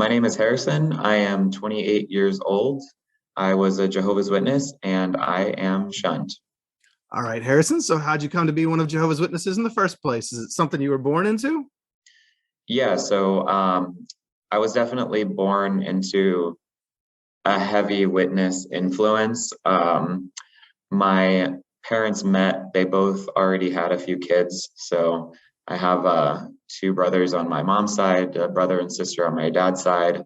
My name is Harrison. I am 28 years old. I was a Jehovah's Witness and I am shunned. All right, Harrison. So how'd you come to be one of Jehovah's Witnesses in the first place? Is it something you were born into? Yeah, so I was definitely born into a heavy witness influence. My parents met, they both already had a few kids. So I have two brothers on my mom's side, a brother and sister on my dad's side.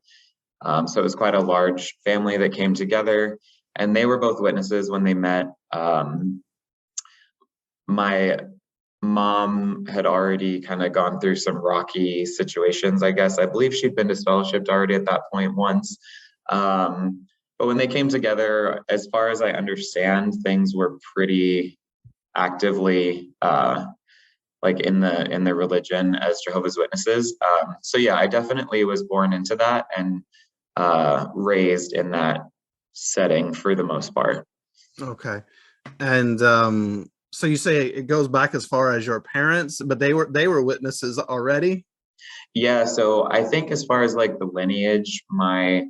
So it was quite a large family that came together, and they were both witnesses when they met. My mom had already kind of gone through some rocky situations, I guess. I believe she'd been disfellowshipped already at that point once. But when they came together, as far as I understand, things were pretty actively like in the religion as Jehovah's Witnesses. So yeah, I definitely was born into that and raised in that setting for the most part. Okay. And so you say it goes back as far as your parents, but they were witnesses already? Yeah, so I think as far as like the lineage, my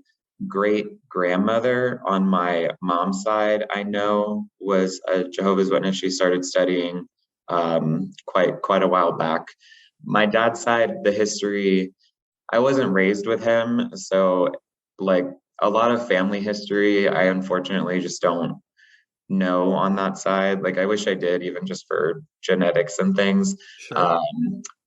great grandmother on my mom's side, I know was a Jehovah's Witness. She started studying quite a while back. My dad's side, the history, I wasn't raised with him, so like a lot of family history, I unfortunately just don't know on that side. Like I wish I did, even just for genetics and things. Sure.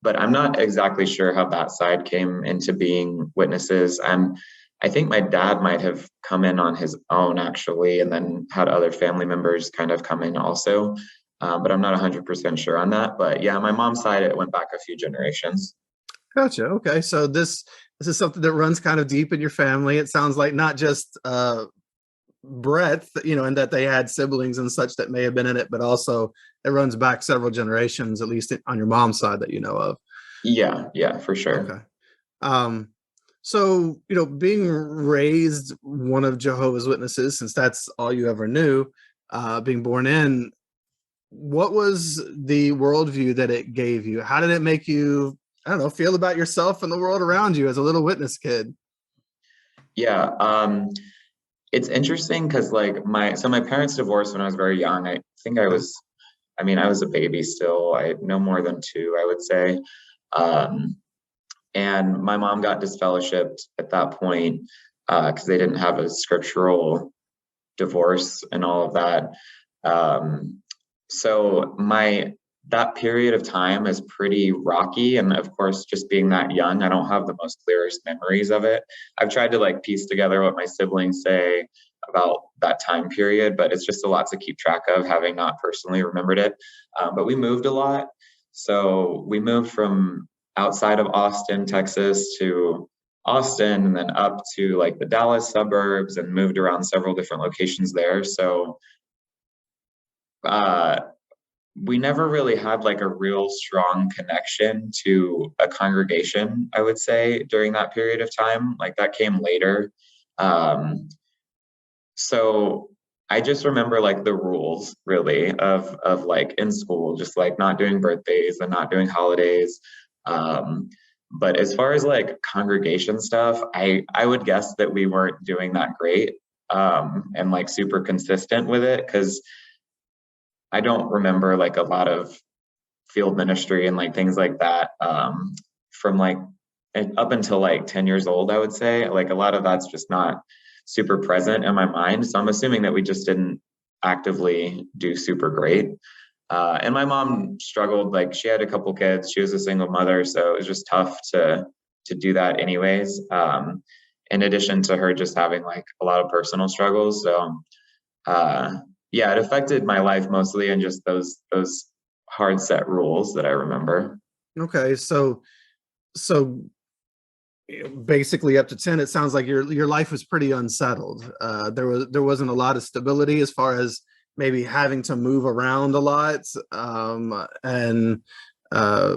But I'm not exactly sure how that side came into being witnesses. I think my dad might have come in on his own actually, and then had other family members kind of come in also. But I'm not 100% sure on that. But yeah, my mom's side, it went back a few generations. Gotcha. Okay. So this is something that runs kind of deep in your family. It sounds like not just breadth, and that they had siblings and such that may have been in it, but also it runs back several generations, at least on your mom's side that you know of. Yeah, for sure. Okay. Um, so, being raised one of Jehovah's Witnesses, since that's all you ever knew, being born in, what was the worldview that it gave you? How did it make you, I don't know, feel about yourself and the world around you as a little witness kid? Yeah. It's interesting because like my parents divorced when I was very young. I think Okay. I was a baby still. I no more than two, I would say. Um, and my mom got disfellowshipped at that point because they didn't have a scriptural divorce and all of that. Um, so my that period of time is pretty rocky, and of course, just being that young, I don't have the most clearest memories of it. I've tried to like piece together what my siblings say about that time period, but it's just a lot to keep track of, having not personally remembered it. But we moved a lot, so we moved from outside of Austin, Texas, to Austin, and then up to like the Dallas suburbs, and moved around several different locations there. So uh, we never really had like a real strong connection to a congregation, I would say, during that period of time. Like that came later. Um, so I just remember like the rules really of like in school, just like not doing birthdays and not doing holidays. Um, but as far as like congregation stuff, I would guess that we weren't doing that great and like super consistent with it, because I don't remember like a lot of field ministry and like things like that from like up until like 10 years old, I would say. Like a lot of that's just not super present in my mind. So I'm assuming that we just didn't actively do super great. And my mom struggled, like she had a couple kids, she was a single mother, so it was just tough to do that anyways. In addition to her just having like a lot of personal struggles. So yeah, it affected my life mostly, and just those hard set rules that I remember. Okay. So basically up to 10, it sounds like your life was pretty unsettled. There wasn't a lot of stability as far as maybe having to move around a lot. And uh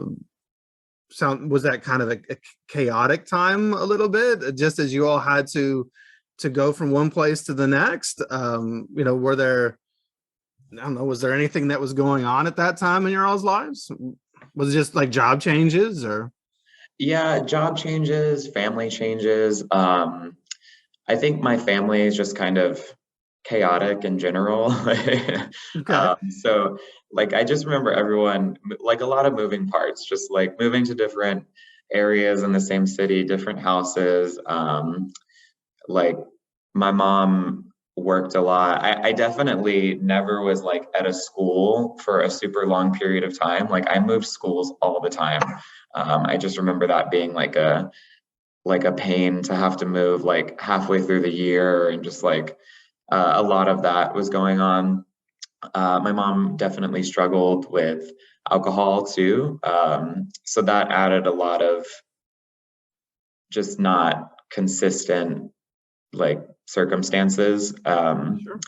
was that kind of a chaotic time a little bit, just as you all had to go from one place to the next? Were there, I don't know, was there anything that was going on at that time in your all's lives? Was it just like job changes or? Yeah, job changes, family changes. I think my family is just kind of chaotic in general. Okay. So like I just remember everyone like a lot of moving parts, just like moving to different areas in the same city, different houses. Like my mom worked a lot. I definitely never was like at a school for a super long period of time. Like I moved schools all the time. I just remember that being like a pain to have to move like halfway through the year and just like a lot of that was going on. My mom definitely struggled with alcohol too. So that added a lot of just not consistent like circumstances. Sure.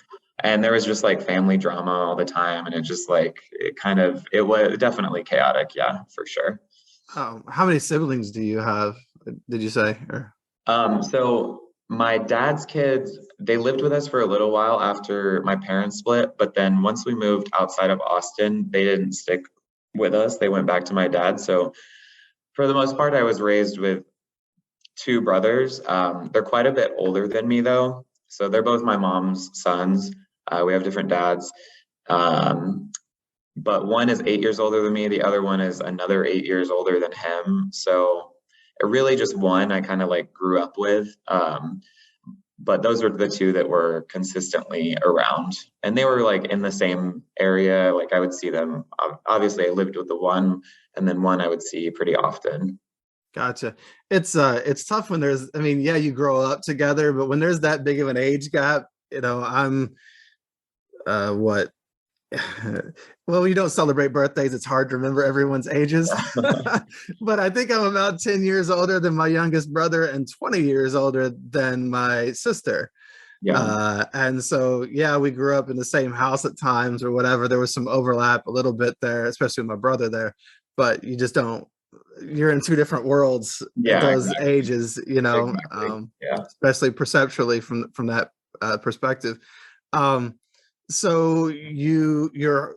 And there was just like family drama all the time. And it just like, it was definitely chaotic. Yeah, for sure. How many siblings do you have? Did you say? Or So my dad's kids, they lived with us for a little while after my parents split, but then once we moved outside of Austin, they didn't stick with us. They went back to my dad. So for the most part, I was raised with two brothers. They're quite a bit older than me though. So they're both my mom's sons. We have different dads. Um, but one is 8 years older than me. The other one is another 8 years older than him. So it really just one I kind of like grew up with. But those were the two that were consistently around, and they were like in the same area. Like I would see them. Obviously, I lived with the one, and then one I would see pretty often. gotcha. It's tough when there's. I mean, yeah, you grow up together, but when there's that big of an age gap, I'm what well, we don't celebrate birthdays. It's hard to remember everyone's ages. But I think I'm about 10 years older than my youngest brother and 20 years older than my sister. Yeah, And so, yeah, we grew up in the same house at times or whatever. There was some overlap a little bit there, especially with my brother there. But you just don't, you're in two different worlds at yeah, those exactly, ages, exactly. Yeah. especially perceptually from that perspective. Um, so your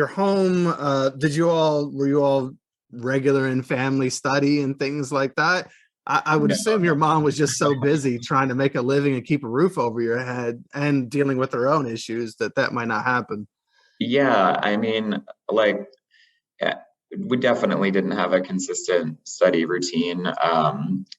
home, were you all regular in family study and things like that? I would No, assume your no. mom was just so busy trying to make a living and keep a roof over your head and dealing with her own issues that might not happen. Yeah, I mean, like yeah, we definitely didn't have a consistent study routine.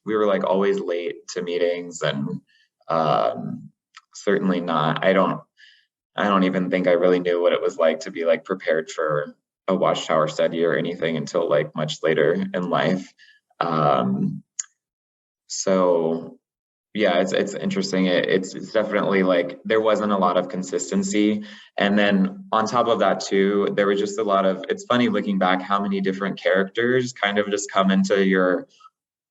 We were like always late to meetings and um, certainly not. I don't even think I really knew what it was like to be like prepared for a watchtower study or anything until like much later in life. Um, so yeah, it's interesting. It's definitely like there wasn't a lot of consistency. And then on top of that too, there was just a lot of, it's funny looking back how many different characters kind of just come into your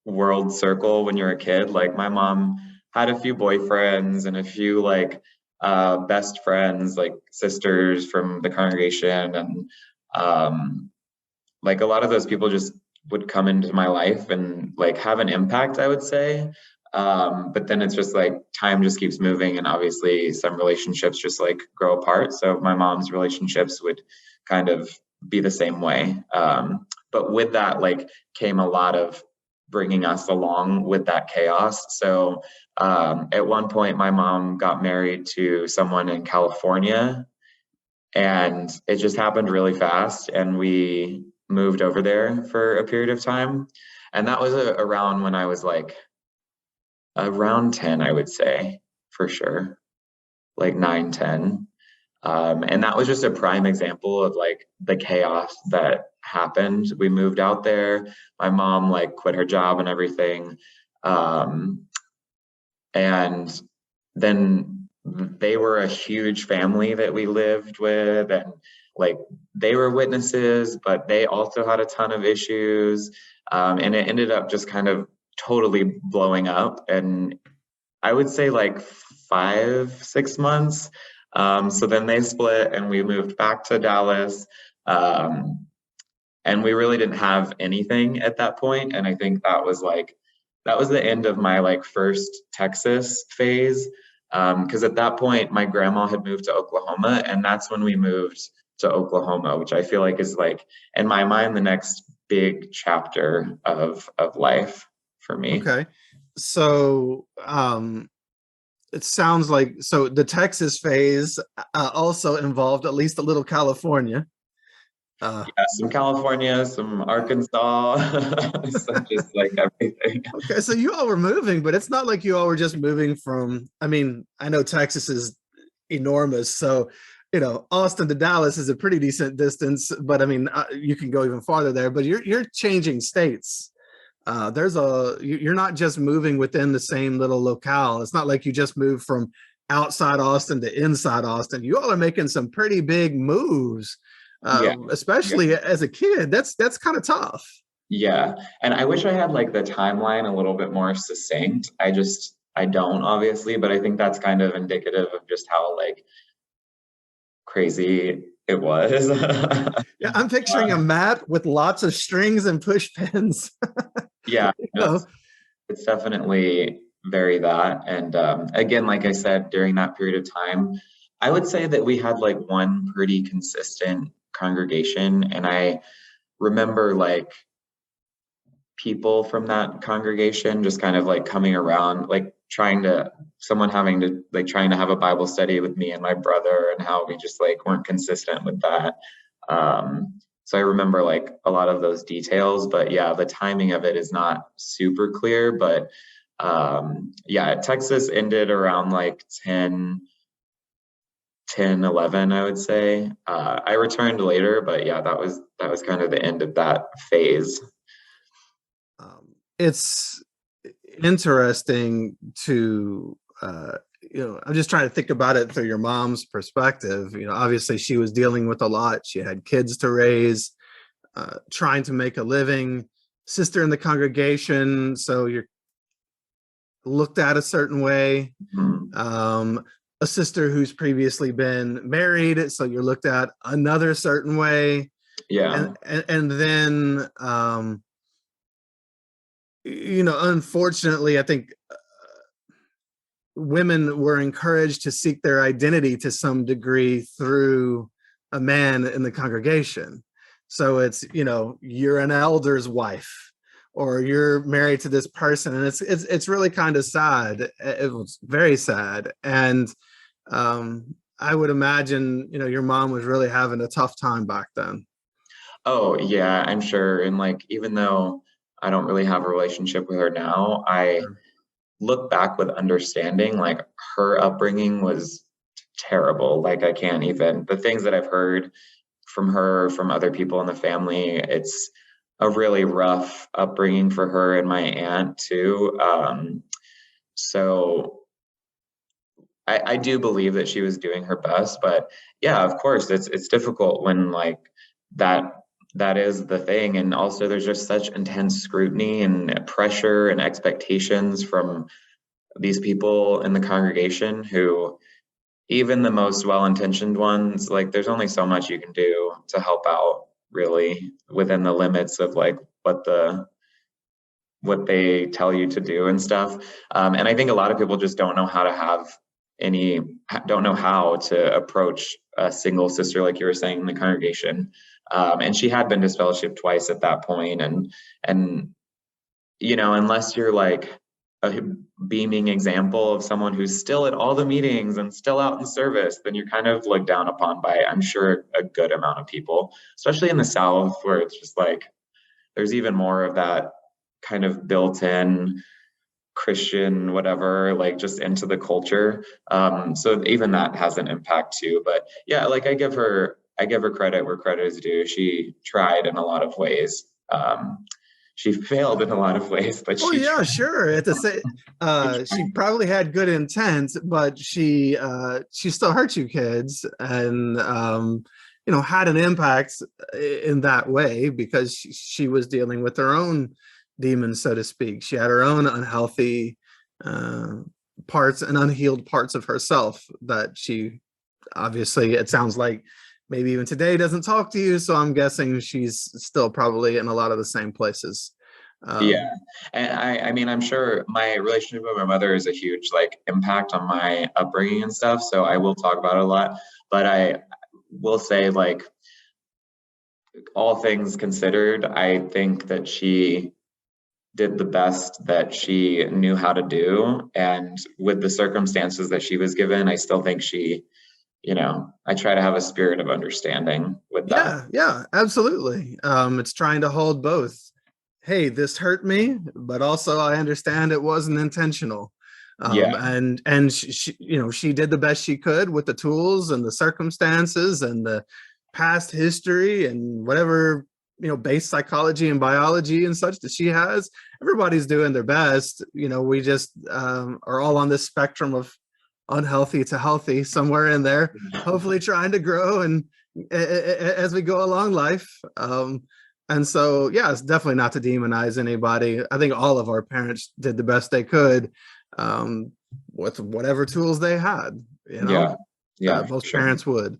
world circle when you're a kid. Like my mom had a few boyfriends and a few like best friends, like sisters from the congregation. And like a lot of those people just would come into my life and like have an impact, I would say. But then it's just like time just keeps moving, and obviously some relationships just like grow apart. So my mom's relationships would kind of be the same way. But with that, like came a lot of bringing us along with that chaos. So at one point, my mom got married to someone in California, and it just happened really fast, and we moved over there for a period of time. And that was around when I was like around 10, I would say, for sure, like 9, 10. And that was just a prime example of like the chaos that happened. We moved out there. My mom like quit her job and everything. Um, and then they were a huge family that we lived with, and like they were witnesses, but they also had a ton of issues. And it ended up just kind of totally blowing up. And I would say like 5, 6 months. So then they split and we moved back to Dallas. Um, and we really didn't have anything at that point. And I think that was the end of my like first Texas phase. Because at that point, my grandma had moved to Oklahoma, and that's when we moved to Oklahoma, which I feel like is like, in my mind, the next big chapter of life for me. Okay. So it sounds like so the Texas phase also involved at least a little California. Yeah, some California, some Arkansas, some just like everything. Okay, so you all were moving, but it's not like you all were just moving from, I mean, I know Texas is enormous, so Austin to Dallas is a pretty decent distance, but I mean, you can go even farther there, but you're changing states. You're not just moving within the same little locale. It's not like you just moved from outside Austin to inside Austin. You all are making some pretty big moves, Yeah. especially as a kid. That's kind of tough. Yeah. And I wish I had like the timeline a little bit more succinct. I don't obviously, but I think that's kind of indicative of just how like crazy it was. Yeah, I'm picturing a map with lots of strings and push pins. Yeah, Oh, it's definitely very that. And again, like I said, during that period of time, I would say that we had like one pretty consistent congregation. And I remember like people from that congregation just kind of like coming around, like someone having to like trying to have a Bible study with me and my brother, and how we just like weren't consistent with that. So I remember like a lot of those details, but yeah, the timing of it is not super clear. But yeah, Texas ended around like 10, 11, I would say. I returned later, but yeah, that was kind of the end of that phase. it's interesting to I'm just trying to think about it through your mom's perspective. Obviously she was dealing with a lot. She had kids to raise, trying to make a living, sister in the congregation, so you're looked at a certain way. A sister who's previously been married, so you're looked at another certain way. Yeah. And then unfortunately, I think women were encouraged to seek their identity to some degree through a man in the congregation. So it's, you're an elder's wife, or you're married to this person, and it's really kind of sad. It was very sad. And I would imagine, your mom was really having a tough time back then. Oh, yeah, I'm sure. And like, even though I don't really have a relationship with her now, I look back with understanding. Like, her upbringing was terrible. Like, I can't even, the things that I've heard from her, from other people in the family, it's a really rough upbringing for her and my aunt too. So I do believe that she was doing her best, but yeah, of course, it's difficult when like that that is the thing. And also there's just such intense scrutiny and pressure and expectations from these people in the congregation, who, even the most well-intentioned ones, like there's only so much you can do to help out, really, within the limits of like what they tell you to do and stuff. And I think a lot of people just don't know how to don't know how to approach a single sister, like you were saying, in the congregation. And she had been disfellowshipped twice at that point. And unless you're like a beaming example of someone who's still at all the meetings and still out in service, then you're kind of looked down upon by, I'm sure, a good amount of people, especially in the South, where it's just like there's even more of that kind of built-in Christian whatever, like just into the culture. So even that has an impact too. But yeah, like I give her credit where credit is due. She tried in a lot of ways. She failed in a lot of ways, but Oh she yeah, tried. sure. At the same, she probably had good intent, but she still hurt you kids, and had an impact in that way, because she was dealing with her own demons, so to speak. She had her own unhealthy parts and unhealed parts of herself that she, obviously, it sounds like maybe even today, doesn't talk to you. So I'm guessing she's still probably in a lot of the same places. Yeah. And I mean, I'm sure my relationship with my mother is a huge like impact on my upbringing and stuff. So I will talk about it a lot, but I will say like all things considered, I think that she did the best that she knew how to do. And with the circumstances that she was given, I still think she, I try to have a spirit of understanding with that. Yeah, absolutely. It's trying to hold both. Hey, this hurt me, but also I understand it wasn't intentional. Yeah. And she did the best she could with the tools and the circumstances and the past history and whatever, base psychology and biology and such that she has. Everybody's doing their best. We just are all on this spectrum of unhealthy to healthy, somewhere in there, hopefully trying to grow and as we go along life. And so, yeah, it's definitely not to demonize anybody. I think all of our parents did the best they could with whatever tools they had. Most Sure. parents would.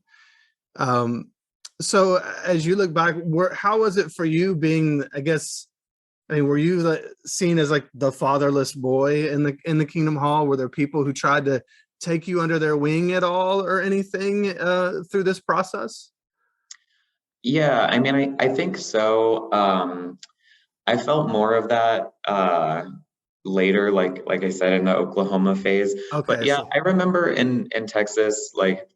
So as you look back, how was it for you being, were you seen as like the fatherless boy in the Kingdom Hall? Were there people who tried to take you under their wing at all or anything through this process? Yeah, I mean, I think so. I felt more of that later, like I said, in the Oklahoma phase. But Okay, yeah, so I remember in Texas, like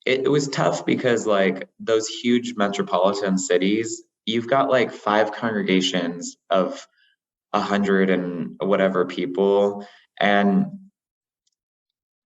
it was tough because like those huge metropolitan cities, you've got like five congregations of 100 and whatever people, and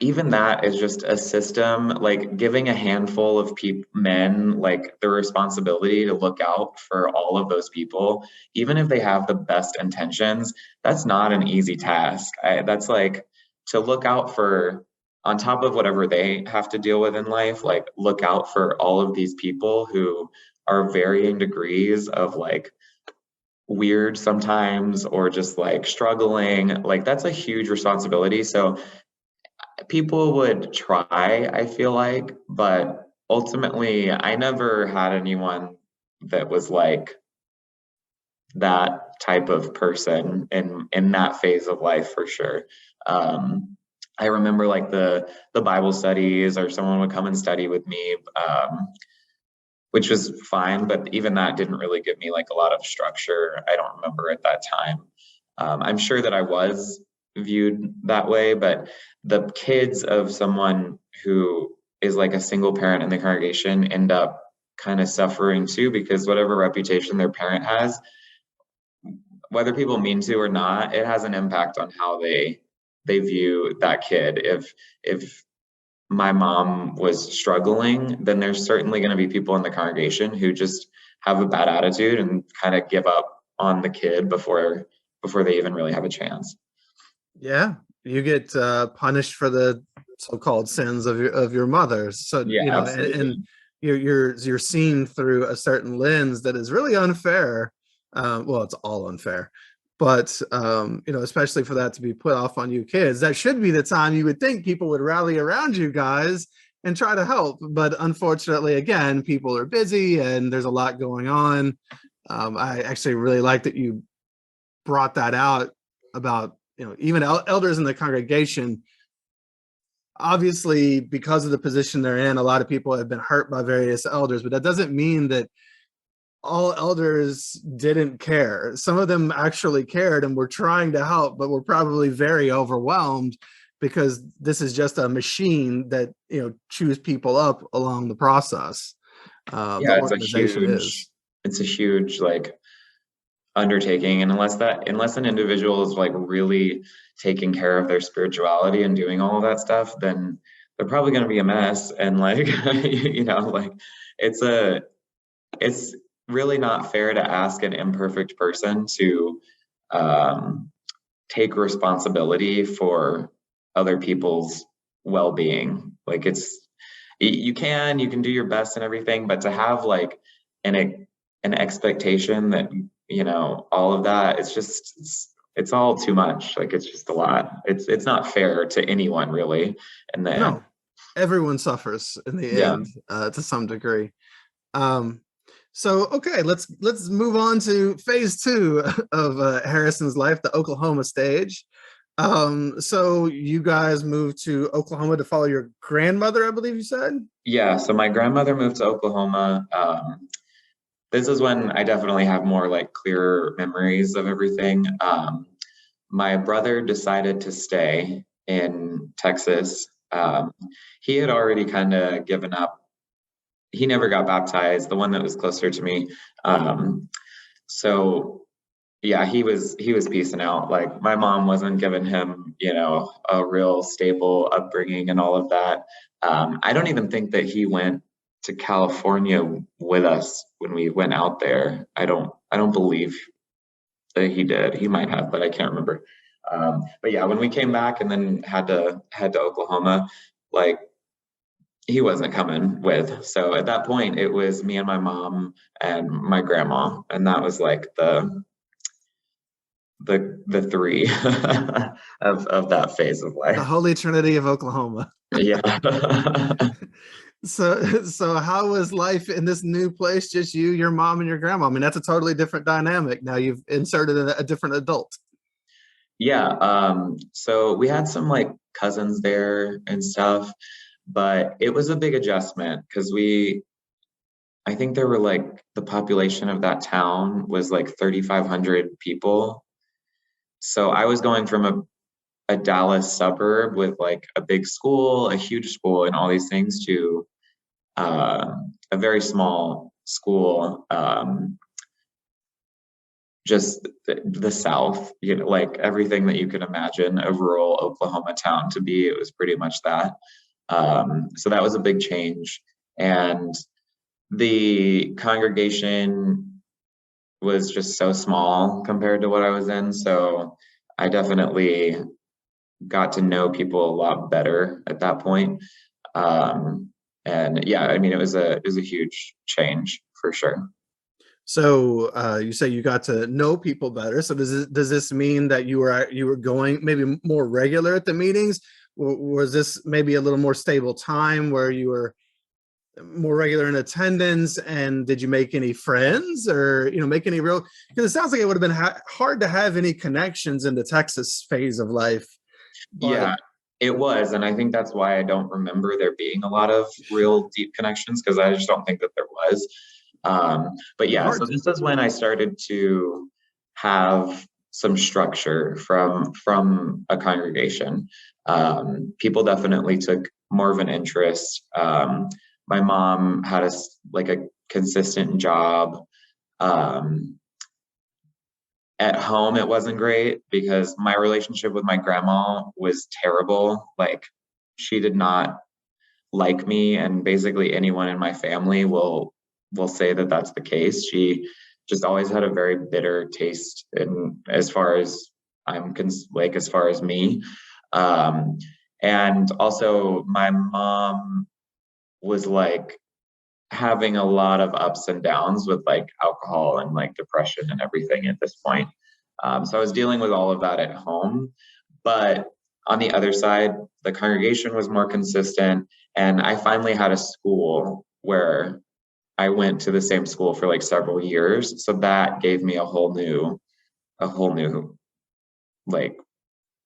even that is just a system, like giving a handful of men like the responsibility to look out for all of those people, even if they have the best intentions. That's not an easy task. That's like to look out for, on top of whatever they have to deal with in life, like look out for all of these people who are varying degrees of like weird sometimes or just like struggling. Like that's a huge responsibility. So people would try, I feel like, but ultimately, I never had anyone that was like that type of person in that phase of life for sure. I remember like the Bible studies, or someone would come and study with me, which was fine, but even that didn't really give me like a lot of structure. I don't remember at that time. I'm sure that I was viewed that way, but the kids of someone who is like a single parent in the congregation end up kind of suffering too, because whatever reputation their parent has, whether people mean to or not, it has an impact on how they view that kid. If my mom was struggling, then there's certainly going to be people in the congregation who just have a bad attitude and kind of give up on the kid before they even really have a chance. yeah, you get punished for the so-called sins of your mother. So Yeah, and absolutely. you're seen through a certain lens that is really unfair. Well, it's all unfair, but especially for that to be put off on you kids, that should be the time you would think people would rally around you guys and try to help. But unfortunately, again, people are busy and there's a lot going on. I actually really like that you brought that out about even elders in the congregation. Obviously, because of the position they're in, a lot of people have been hurt by various elders, but that doesn't mean that all elders didn't care. Some of them actually cared and were trying to help, but were probably very overwhelmed because this is just a machine that chews people up along the process. The Yeah, organization is. it's a huge like undertaking, and unless an individual is like really taking care of their spirituality and doing all of that stuff, then they're probably going to be a mess. And like like it's a it's really not fair to ask an imperfect person to um, take responsibility for other people's well-being. Like you can do your best and everything, but to have like an expectation that all of that, it's all too much. Like it's just a lot. It's not fair to anyone really in the end. No, everyone suffers in the Yeah. end to some degree. Um, so okay, let's move on to phase two of Harrison's life, the Oklahoma stage. So you guys moved to Oklahoma to follow your grandmother, I believe you said. Yeah, so my grandmother moved to Oklahoma. this is when I definitely have more like clearer memories of everything. My brother decided to stay in Texas. He had already kind of given up. He never got baptized, the one that was closer to me. So yeah, he was piecing out. Like my mom wasn't giving him, a real stable upbringing and all of that. I don't even think that he went to California with us when we went out there. I don't believe that he did. He might have, but I can't remember. But yeah, when we came back and then had to head to Oklahoma, like he wasn't coming with. So at that point, it was me and my mom and my grandma, and that was like the three of that phase of The life. Holy Trinity of Oklahoma. Yeah. So how was life in this new place? Just you, your mom, and your grandma. I mean, that's a totally different dynamic. Now you've inserted a different adult. Yeah. So we had some like cousins there and stuff, but it was a big adjustment because I think there were like the population of that town was like 3,500 people. So I was going from a Dallas suburb with like a big school, a huge school, and all these things to a very small school, just the South, like everything that you could imagine a rural Oklahoma town to be, it was pretty much that. So that was a big change. And the congregation was just so small compared to what I was in. So I definitely got to know people a lot better at that point. And yeah, I mean, it was a huge change for sure. So you say you got to know people better. So does this mean that you were going maybe more regular at the meetings? Or was this maybe a little more stable time where you were more regular in attendance? And did you make any friends, or make any real? Because it sounds like it would have been hard to have any connections in the Texas phase of life. But Yeah, it was. And I think that's why I don't remember there being a lot of real deep connections because I just don't think that there was. But yeah, so hard. this is when I started to have some structure from a congregation. People definitely took more of an interest. My mom had like a consistent job. Um, at home, it wasn't great because my relationship with my grandma was terrible. Like, she did not like me, and basically anyone in my family will say that that's the case. She just always had a very bitter taste in as far as like as far as me. Um, and also my mom was like having a lot of ups and downs with like alcohol and like depression and everything at this point. So I was dealing with all of that at home. But on the other side, the congregation was more consistent. And I finally had a school where I went to the same school for like several years. So that gave me a whole new like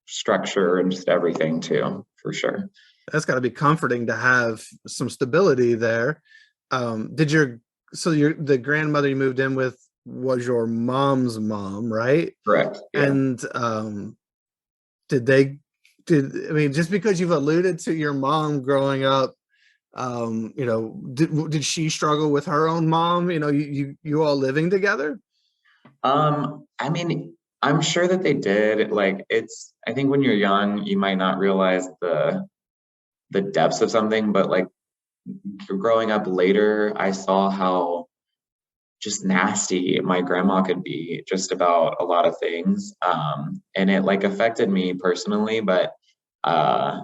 structure and just everything too, for sure. That's got to be comforting to have some stability there. Did your so your the grandmother you moved in with was your mom's mom, right? Correct. Yeah. And did they did I mean, just because you've alluded to your mom growing up, did she struggle with her own mom? You all living together? I mean, I'm sure that they did. Like, I think when you're young, you might not realize the depths of something, but like growing up later, I saw how just nasty my grandma could be just about a lot of things. And it like affected me personally, but uh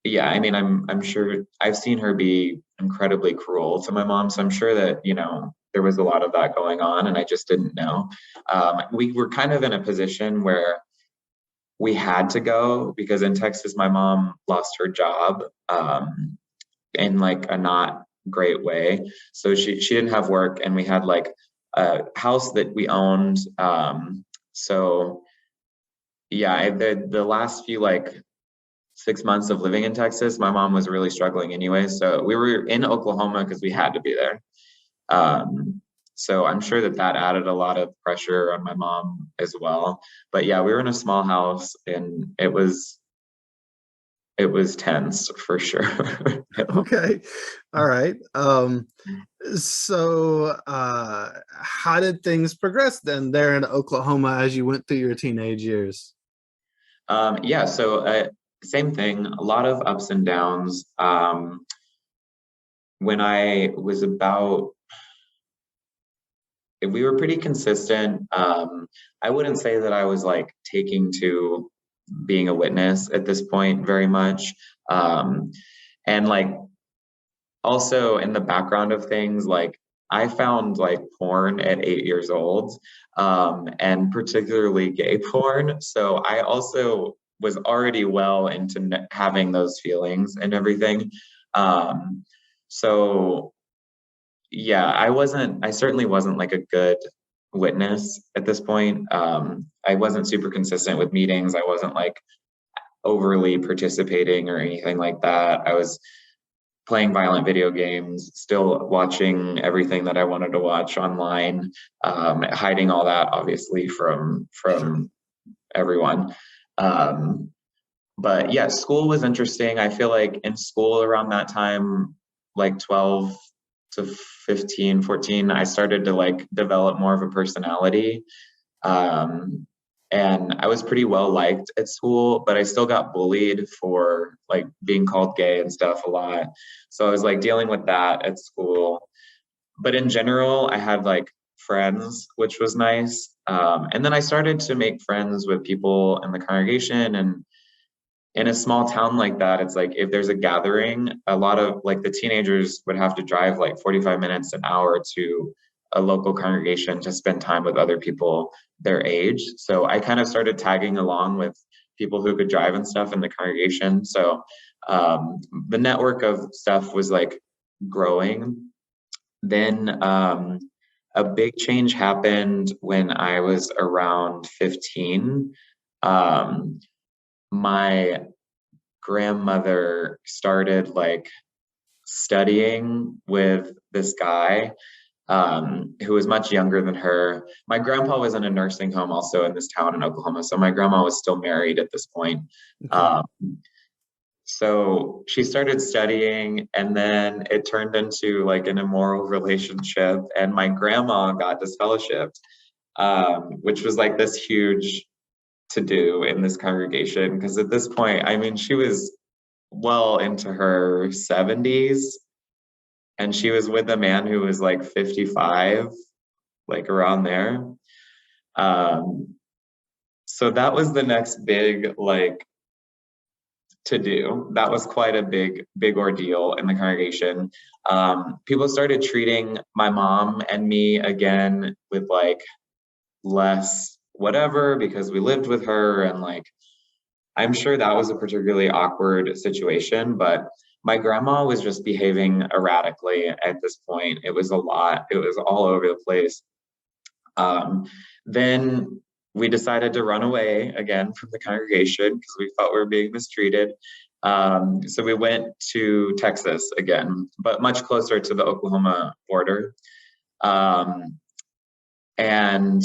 yeah, I mean, I'm sure I've seen her be incredibly cruel to my mom, so I'm sure that, there was a lot of that going on and I just didn't know. We were kind of in a position where we had to go because in Texas my mom lost her job in like a not great way. So she didn't have work and we had like a house that we owned. So yeah, the last few like 6 months of living in Texas, my mom was really struggling anyway. So we were in Oklahoma because we had to be there. So I'm sure that that added a lot of pressure on my mom as well. But yeah, we were in a small house and it was tense for sure. Okay. All right. So how did things progress then there in Oklahoma as you went through your teenage years? Yeah, so same thing, a lot of ups and downs. When I was about, we were pretty consistent. I wouldn't say that I was like taking to being a witness at this point very much. Um, and like also in the background of things, like I found like porn at 8 years old, and particularly gay porn. So I also was already well into having those feelings and everything. Um, so yeah, I certainly wasn't like a good witness at this point. I wasn't super consistent with meetings. I wasn't like overly participating or anything like that. I was playing violent video games, still watching everything that I wanted to watch online, hiding all that obviously from everyone. Um, but yeah, school was interesting. I feel like in school around that time, like 12 to 15, 14, I started to like develop more of a personality. Um, and I was pretty well liked at school, but I still got bullied for like being called gay and stuff a lot. So I was like dealing with that at school. But in general, I had like friends, which was nice. And then I started to make friends with people in the congregation. And in a small town like that, it's like if there's a gathering, a lot of like the teenagers would have to drive like 45 minutes, an hour to a local congregation to spend time with other people their age. So I kind of started tagging along with people who could drive and stuff in the congregation. So the network of stuff was like growing. Then a big change happened when I was around 15. Um, my grandmother started like studying with this guy who was much younger than her. My grandpa was in a nursing home also in this town in Oklahoma. So my grandma was still married at this point. Okay. Um, so she started studying and then it turned into like an immoral relationship. And my grandma got disfellowshipped, which was like this huge to do in this congregation. Because at this point, I mean, she was well into her 70s and she was with a man who was like 55, like around there. um so that was the next big like to do. That was quite a big ordeal in the congregation. People started treating my mom and me again with like less whatever because we lived with her, and like I'm sure that was a particularly awkward situation, but my grandma was just behaving erratically at this point. It was a lot, it was all over the place. Um, then we decided to run away again from the congregation because we felt we were being mistreated. So we went to Texas again, but much closer to the Oklahoma border. Um, and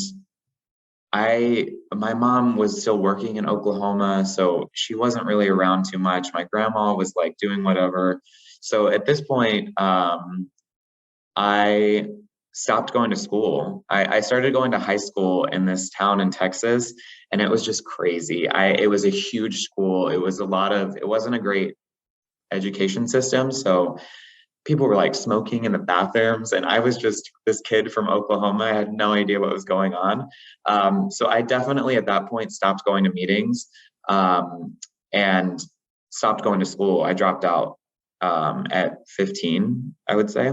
my mom was still working in Oklahoma, so she wasn't really around too much. My grandma was like doing whatever. So at this point, I stopped going to school. I started going to high school in this town in Texas, and it was just crazy. It was a huge school. It wasn't a great education system. So people were like smoking in the bathrooms, and I was just this kid from Oklahoma. I had no idea what was going on. So I definitely at that point stopped going to meetings, and stopped going to school. I dropped out at 15, I would say.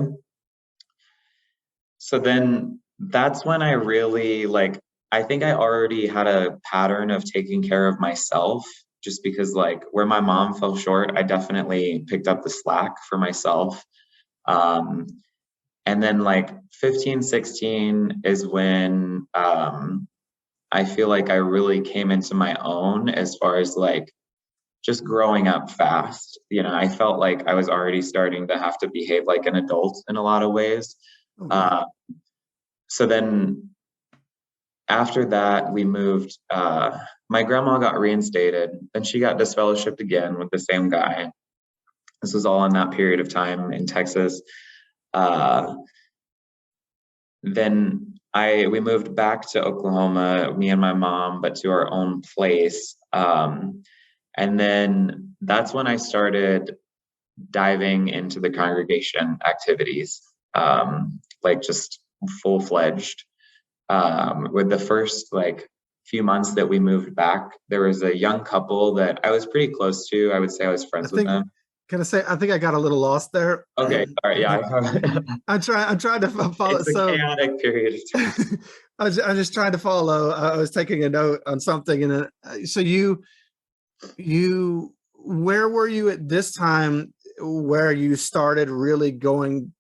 So then that's when I really like, I think I already had a pattern of taking care of myself just because like where my mom fell short, I definitely picked up the slack for myself. Um, and then like 15, 16 is when I feel like I really came into my own as far as like just growing up fast. You know, I felt like I was already starting to have to behave like an adult in a lot of ways. Oh, wow. Uh, so then after that, we moved. My grandma got reinstated, then she got disfellowshipped again with the same guy. This was all in that period of time in Texas. Uh, then we moved back to Oklahoma, me and my mom, but to our own place. And then that's when I started diving into the congregation activities, like just full fledged. With the first like few months that we moved back, there was a young couple that I was pretty close to. I would say I was I friends with think, them. can I say, I think I got a little lost there. Okay, all right, yeah, I'm trying to follow. it's a So chaotic period of time. I'm just trying to follow. I was taking a note on something, and so where were you at this time where you started really going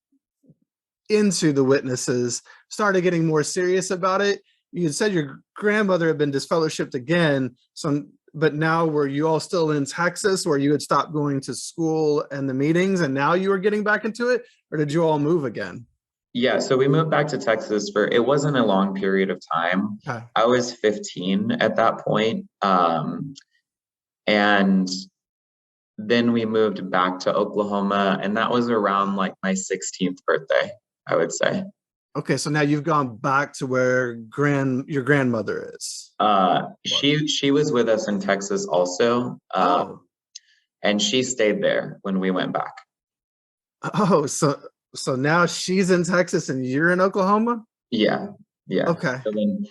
into the witnesses, started getting more serious about it? You had said your grandmother had been disfellowshipped again, but now were you all still in Texas where you had stopped going to school and the meetings and now you were getting back into it, or did you all move again? Yeah, so we moved back to Texas for it wasn't a long period of time. Okay. I was 15 at that point. And then we moved back to Oklahoma, and that was around like my 16th birthday, I would say. Okay, so now you've gone back to where your grandmother is. She was with us in Texas also, Oh, and she stayed there when we went back. oh, so now she's in Texas and you're in Oklahoma? Yeah, yeah. Okay. So then,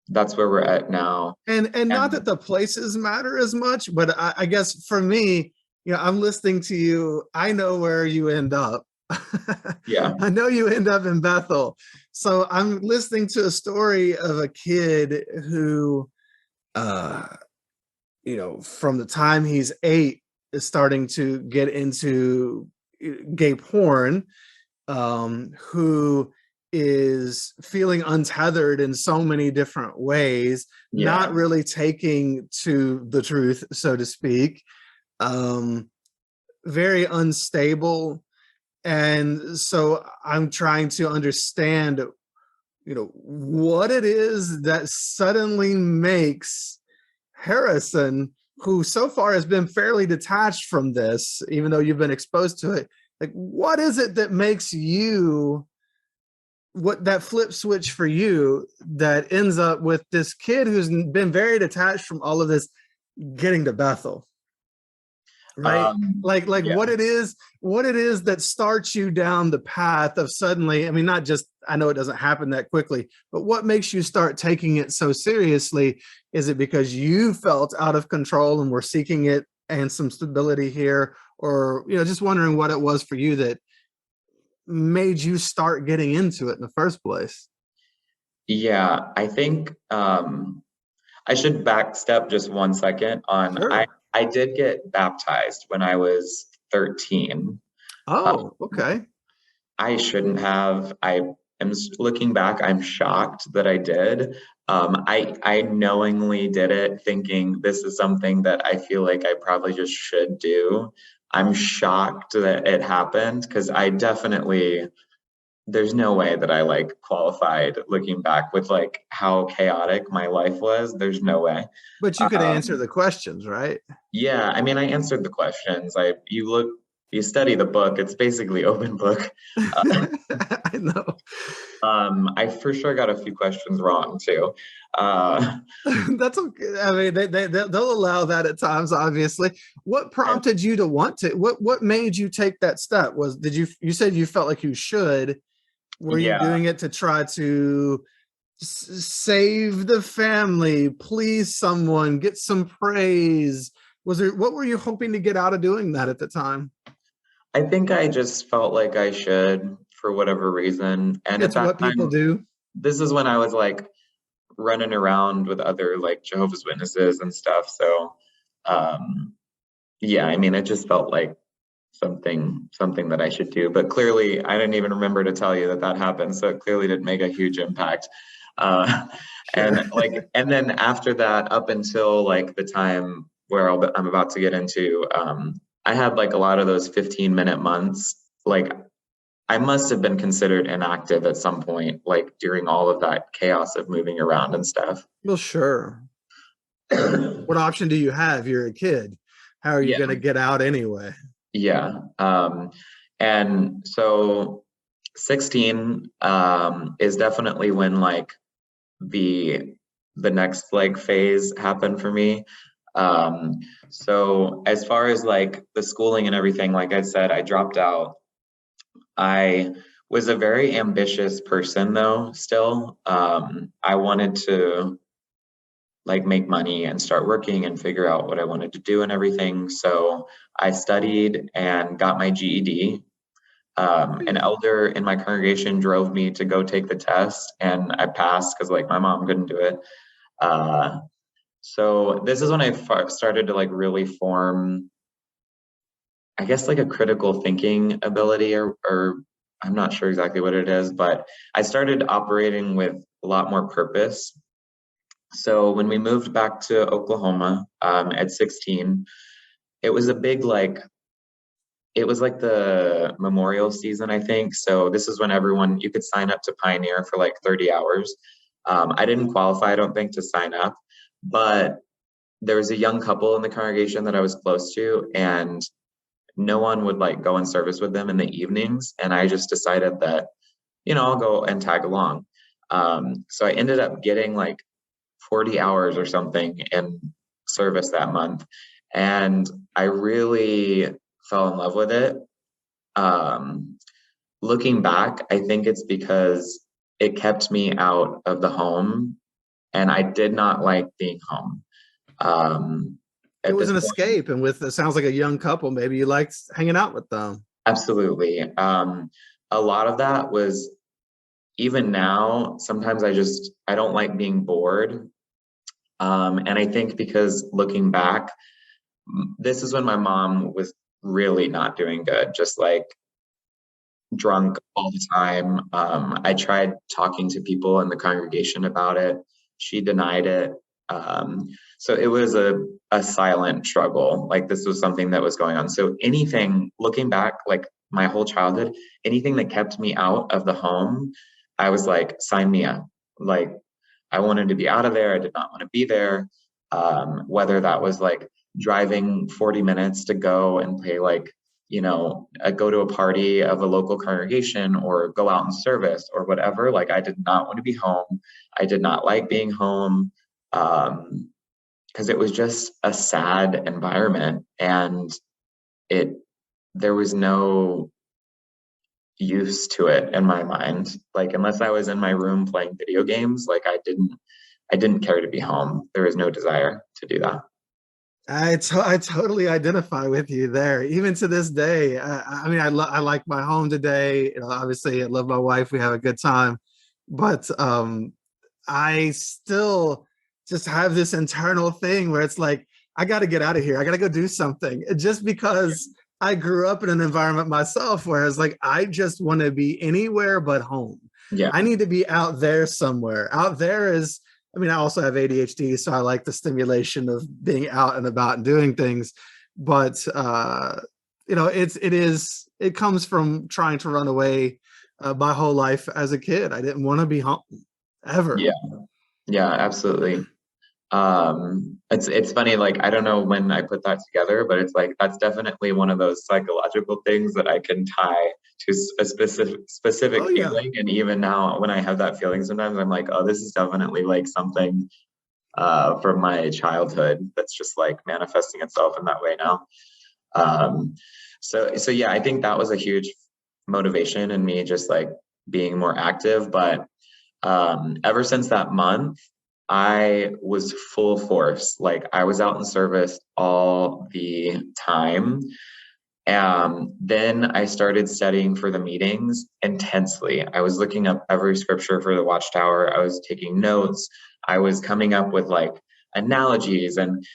that's where we're at now. And not that the places matter as much, but I guess for me, I'm listening to you. I know where you end up. Yeah. I know you end up in Bethel. So I'm listening to a story of a kid who, from the time he's 8 is starting to get into gay porn, who is feeling untethered in so many different ways, not really taking to the truth, so to speak, very unstable. And so I'm trying to understand, what it is that suddenly makes Harrison, who so far has been fairly detached from this, even though you've been exposed to it, like, what is it that makes you, what that flip switch for you that ends up with this kid who's been very detached from all of this getting to Bethel, right? Like Yeah. what it is that starts you down the path of suddenly, I mean, not just, I know it doesn't happen that quickly, but what makes you start taking it so seriously? Is it because you felt out of control and were seeking it and some stability here, or, just wondering what it was for you that made you start getting into it in the first place? Yeah, I think I should backstep just 1 second on Sure. I did get baptized when I was 13. Oh, okay. I shouldn't have. Looking back, I'm shocked that I did. I knowingly did it thinking this is something that I feel like I probably just should do. I'm shocked that it happened because I definitely there's no way that I like qualified looking back with like how chaotic my life was. There's no way. But you could answer Um, the questions, right? yeah, I mean, I answered the questions. You study the book. It's basically open book. Uh, I know. I for sure got a few questions wrong too. Uh, That's okay. I mean, they'll allow that at times, obviously. What and prompted you to want to, what made you take that step? You said you felt like you should. Were you yeah, doing it to try to save the family, please someone, get some praise? What were you hoping to get out of doing that at the time? I think I just felt like I should for whatever reason. And at It's that what people time, do. this is when I was like running around with other like Jehovah's Witnesses and stuff. So, um, yeah, I mean, it just felt like something that I should do. But clearly, I didn't even remember to tell you that that happened. So it clearly didn't make a huge impact. Uh, Sure. and then after that, up until like the time where I'm about to get into, I had like a lot of those 15-minute months. Like I must have been considered inactive at some point, like during all of that chaos of moving around and stuff. Well, sure. What option do you have? You're a kid. How are you Yeah, going to get out anyway? yeah. And so 16 is definitely when like the the next like phase happened for me. Um, so as far as like the schooling and everything, like I said, I dropped out. I was a very ambitious person though, still. I wanted to like make money and start working and figure out what I wanted to do and everything. So I studied and got my GED. An elder in my congregation drove me to go take the test, and I passed because like my mom couldn't do it. Uh, so this is when I started to like really form, I guess, like a critical thinking ability, or I'm not sure exactly what it is, but I started operating with a lot more purpose. So when we moved back to Oklahoma at 16, it was a big like it was like the memorial season, I think. So this is when everyone you could sign up to Pioneer for like 30 hours. I didn't qualify, I don't think, to sign up, but there was a young couple in the congregation that I was close to, and no one would like go in service with them in the evenings. And I just decided that, I'll go and tag along. So I ended up getting like 40 hours or something in service that month. And I really fell in love with it. Um, Looking back, I think it's because it kept me out of the home, and I did not like being home. Um, It at was this an point, escape, and with it sounds like a young couple. Maybe you liked hanging out with them. absolutely. A lot of that was even now, sometimes I don't like being bored. And I think because looking back, this is when my mom was really not doing good, just like drunk all the time. I tried talking to people in the congregation about it. She denied it. So it was a silent struggle. Like this was something that was going on. So anything, looking back, like my whole childhood, anything that kept me out of the home, I was like, sign me up. Like I wanted to be out of there. I did not want to be there. Whether that was like driving 40 minutes to go and pay like, go to a party of a local congregation or go out in service or whatever. Like I did not want to be home. I did not like being home because it was just a sad environment, and it there was no use to it in my mind. Like unless I was in my room playing video games, like I didn't care to be home. There was no desire to do that. I totally identify with you there. Even to this day, I mean, I like my home today. Obviously, I love my wife. We have a good time, but I still just have this internal thing where it's like I got to get out of here. I got to go do something. Just because I grew up in an environment myself, whereas like I just want to be anywhere but home. Yeah. I need to be out there somewhere. Out there is I mean, I also have ADHD, so I like the stimulation of being out and about and doing things. But it comes from trying to run away my whole life as a kid. I didn't want to be home ever. Yeah. Yeah, absolutely. It's funny, like I don't know when I put that together, but it's like that's definitely one of those psychological things that I can tie to a specific Oh yeah. feeling. And even now when I have that feeling, sometimes I'm like, oh, this is definitely like something from my childhood that's just like manifesting itself in that way now. Um, so yeah, I think that was a huge motivation in me just like being more active. But ever since that month, I was full force. Like I was out in service all the time. Then I started studying for the meetings intensely. I was looking up every scripture for the Watchtower. I was taking notes. I was coming up with like analogies, and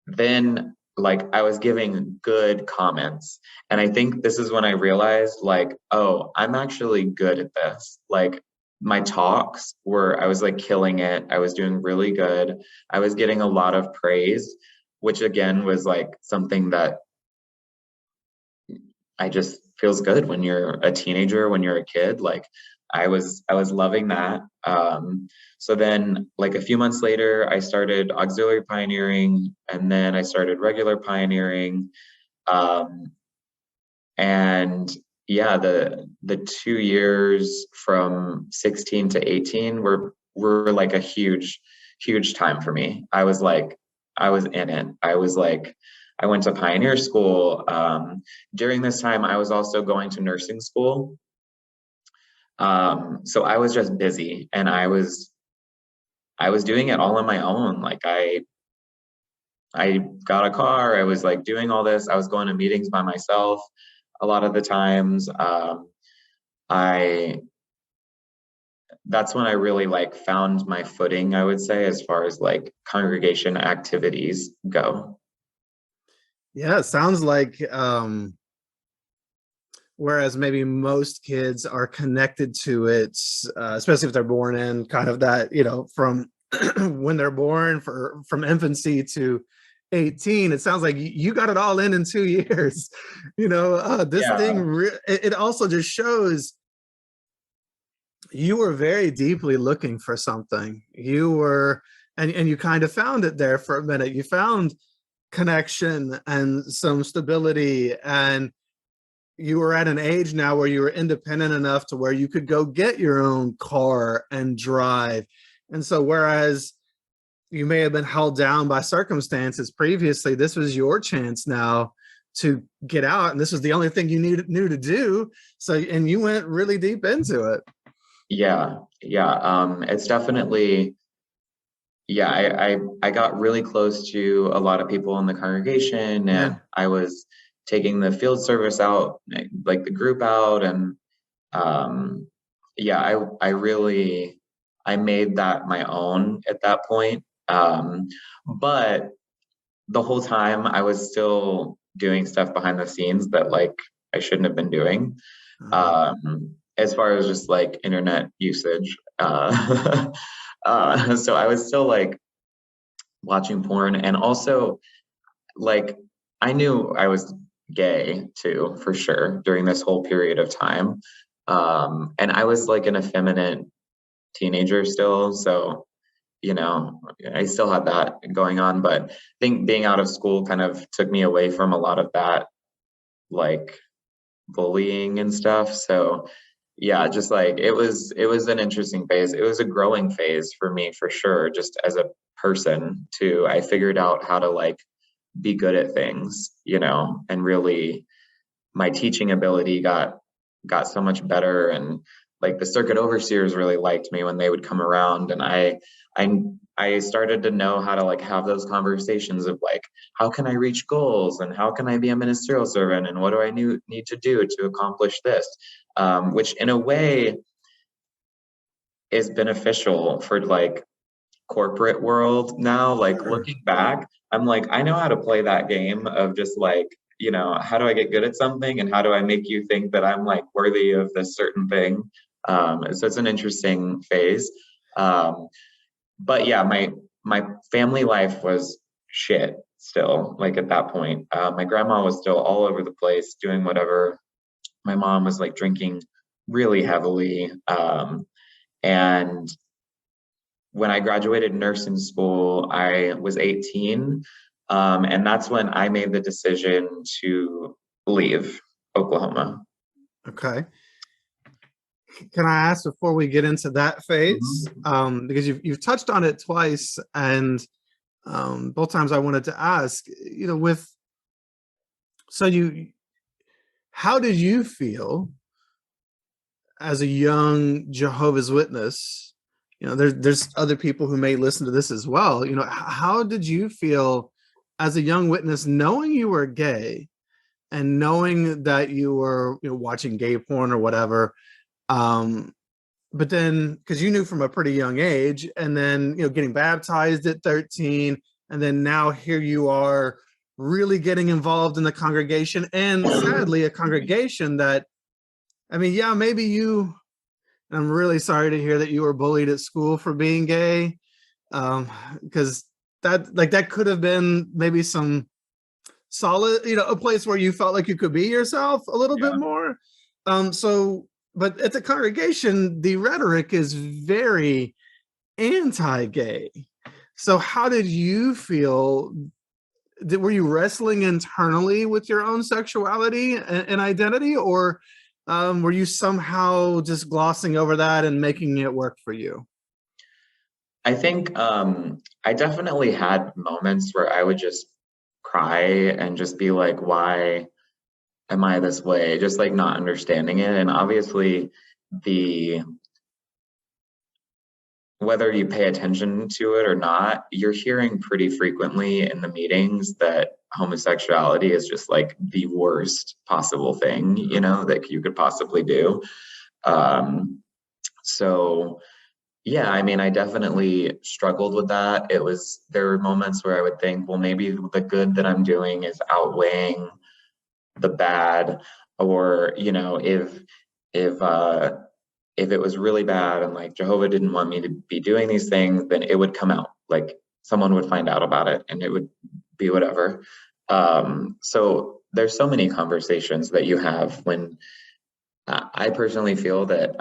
then like I was giving good comments. And I think this is when I realized like, oh, I'm actually good at this. Like my talks were, I was like killing it. I was doing really good. I was getting a lot of praise, which again was like something that I just feels good when you're a teenager, when you're a kid. Like I was loving that. So then like a few months later, I started auxiliary pioneering, and then I started regular pioneering. Um, and yeah, the 2 years from 16 to 18 were like a huge time for me. I was in it. I was like, I went to pioneer school. During this time, I was also going to nursing school. So I was just busy, and I was doing it all on my own. Like I got a car. I was like doing all this. I was going to meetings by myself a lot of the times. I That's when I really like found my footing, I would say, as far as like congregation activities go. Yeah, it sounds like whereas maybe most kids are connected to it, especially if they're born in kind of that, from when they're born from infancy to 18. It sounds like you got it all in 2 years. This Yeah, thing, it also just shows you were very deeply looking for something. You were, and you kind of found it there for a minute. You found connection and some stability, and you were at an age now where you were independent enough to where you could go get your own car and drive. And so whereas you may have been held down by circumstances previously, this was your chance now to get out, and this was the only thing you knew to do. So, and you went really deep into it. yeah. It's definitely, yeah, I got really close to a lot of people in the congregation, Yeah. and I was taking the field service out, like the group out, and um, yeah, I really I made that my own at that point. But the whole time I was still doing stuff behind the scenes that like I shouldn't have been doing. Uh-huh. As far as just like internet usage. So I was still like watching porn, and also like I knew I was gay too, for sure, during this whole period of time. And I was like an effeminate teenager still, so I still had that going on, but I think being out of school kind of took me away from a lot of that, like bullying and stuff. So yeah, just like it was an interesting phase. It was a growing phase for me for sure, just as a person too. I figured out how to like be good at things, and really my teaching ability got so much better, and like the circuit overseers really liked me when they would come around, and I I started to know how to like have those conversations of like how can I reach goals, and how can I be a ministerial servant, and what do I need to do to accomplish this, which in a way is beneficial for like corporate world now. Like Sure. looking back, I'm like, I know how to play that game of just like, how do I get good at something, and how do I make you think that I'm like worthy of this certain thing. So it's an interesting phase. Um, but yeah, my family life was shit still. Like at that point, my grandma was still all over the place doing whatever. My mom was like drinking really heavily. And when I graduated nursing school, I was 18. And that's when I made the decision to leave Oklahoma. Okay. Can I ask before we get into that phase, Mhm. because you've touched on it twice, and both times I wanted to ask, with so how did you feel as a young Jehovah's Witness? There's other people who may listen to this as well. How did you feel as a young witness, knowing you were gay and knowing that you were, watching gay porn or whatever? But then, because you knew from a pretty young age, and then getting baptized at 13, and then now here you are really getting involved in the congregation, and sadly a congregation that, I mean, yeah, maybe I'm really sorry to hear that you were bullied at school for being gay, because that could have been maybe some solid, a place where you felt like you could be yourself a little bit more. But at the congregation, the rhetoric is very anti-gay. So how did you feel? Were you wrestling internally with your own sexuality and identity, or were you somehow just glossing over that and making it work for you? I think I definitely had moments where I would just cry and just be like, why am I this way? Just like not understanding it. And obviously, the whether you pay attention to it or not, you're hearing pretty frequently in the meetings that homosexuality is just like the worst possible thing, that you could possibly do. Um, so yeah, I mean, I definitely struggled with that. There were moments where I would think, well, maybe the good that I'm doing is outweighing the bad, or, if it was really bad and like Jehovah didn't want me to be doing these things, then it would come out. Like someone would find out about it and it would be whatever. So there's so many conversations that you have when I personally feel that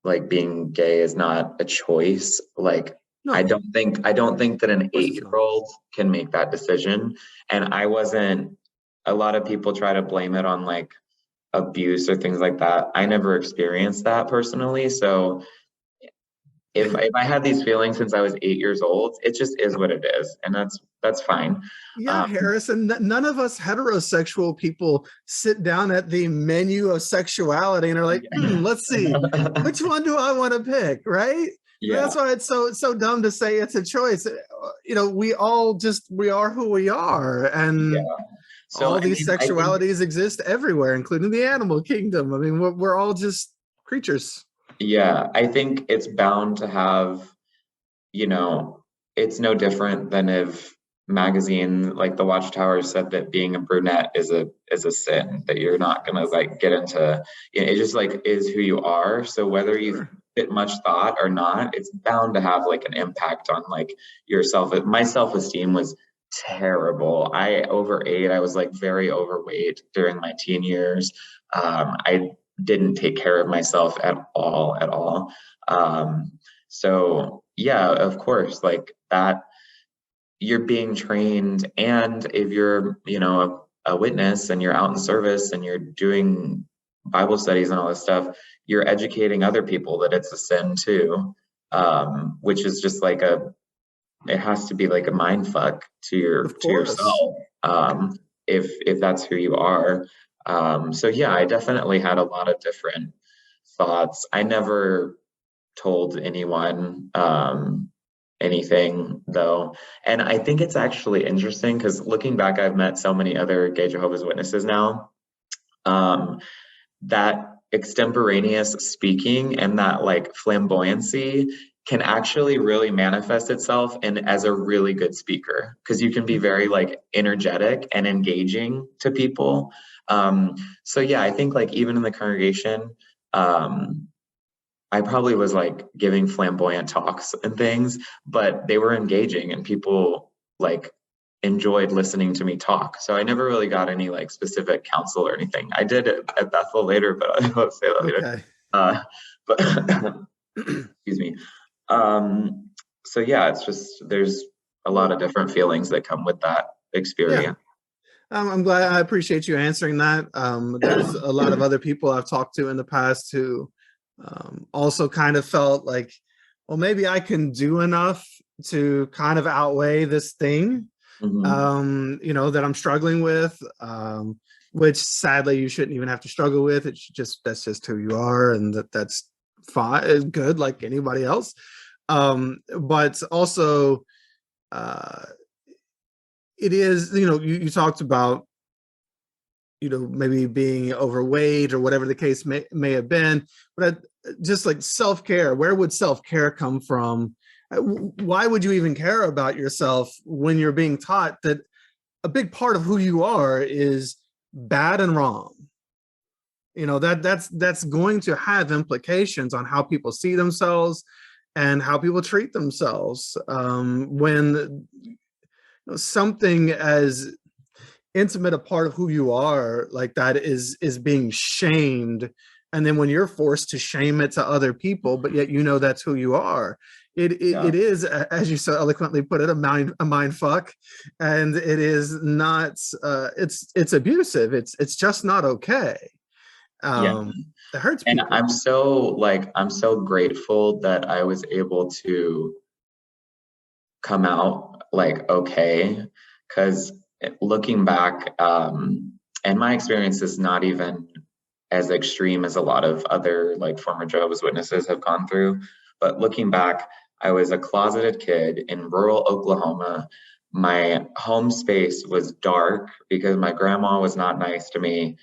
like being gay is not a choice. Like No, I don't think that an of course it's not. 8-year-old can make that decision. And I wasn't, a lot of people try to blame it on like abuse or things like that. I never experienced that personally. So if I had these feelings since I was 8 years old, it just is what it is. And that's fine. Yeah, Harrison, none of us heterosexual people sit down at the menu of sexuality and are like, let's see, which one do I want to pick, right? Yeah. That's why it's so dumb to say it's a choice. We are who we are, and So all these sexualities exist everywhere, including the animal kingdom. I mean, we're all just creatures. Yeah, I think it's bound to have, it's no different than if magazine like the Watchtower said that being a brunette is a sin, that you're not gonna like get into, it just like is who you are. So whether you fit much thought or not, it's bound to have like an impact on like my self-esteem was terrible. I overate. I was like very overweight during my teen years. I didn't take care of myself at all. So yeah, of course, like that, you're being trained, and if you're, a witness and you're out in service and you're doing Bible studies and all this stuff, you're educating other people that it's a sin too, which is just like it has to be like a mind fuck to yourself, if that's who you are. So yeah, I definitely had a lot of different thoughts. I never told anyone anything though. And I think it's actually interesting because looking back, I've met so many other gay Jehovah's Witnesses now. That extemporaneous speaking and that like flamboyancy can actually really manifest itself in as a really good speaker, because you can be very like energetic and engaging to people. So yeah, I think like even in the congregation, I probably was like giving flamboyant talks and things, but they were engaging and people like enjoyed listening to me talk. So I never really got any like specific counsel or anything. I did it at Bethel later, but I'll say that later. But excuse me. So yeah, it's just there's a lot of different feelings that come with that experience. I'm glad. I appreciate you answering that. There's a lot of other people I've talked to in the past who also kind of felt like, well, maybe I can do enough to kind of outweigh this thing, that I'm struggling with, which sadly you shouldn't even have to struggle with. That's just who you are, and that's fine, good, like anybody else. But also, it is, you talked about, maybe being overweight or whatever the case may have been, but just like self-care, where would self-care come from? Why would you even care about yourself when you're being taught that a big part of who you are is bad and wrong? That's going to have implications on how people see themselves and how people treat themselves, when something as intimate a part of who you are like that is being shamed, and then when you're forced to shame it to other people, but yet you know that's who you are, Yeah. it is, as you so eloquently put it, a mind fuck, and it is not, it's abusive, it's just not okay. Yeah. It hurts And people. I'm so grateful that I was able to come out like okay, because looking back, and my experience is not even as extreme as a lot of other like former Jehovah's Witnesses have gone through. But looking back, I was a closeted kid in rural Oklahoma. My home space was dark because my grandma was not nice to me.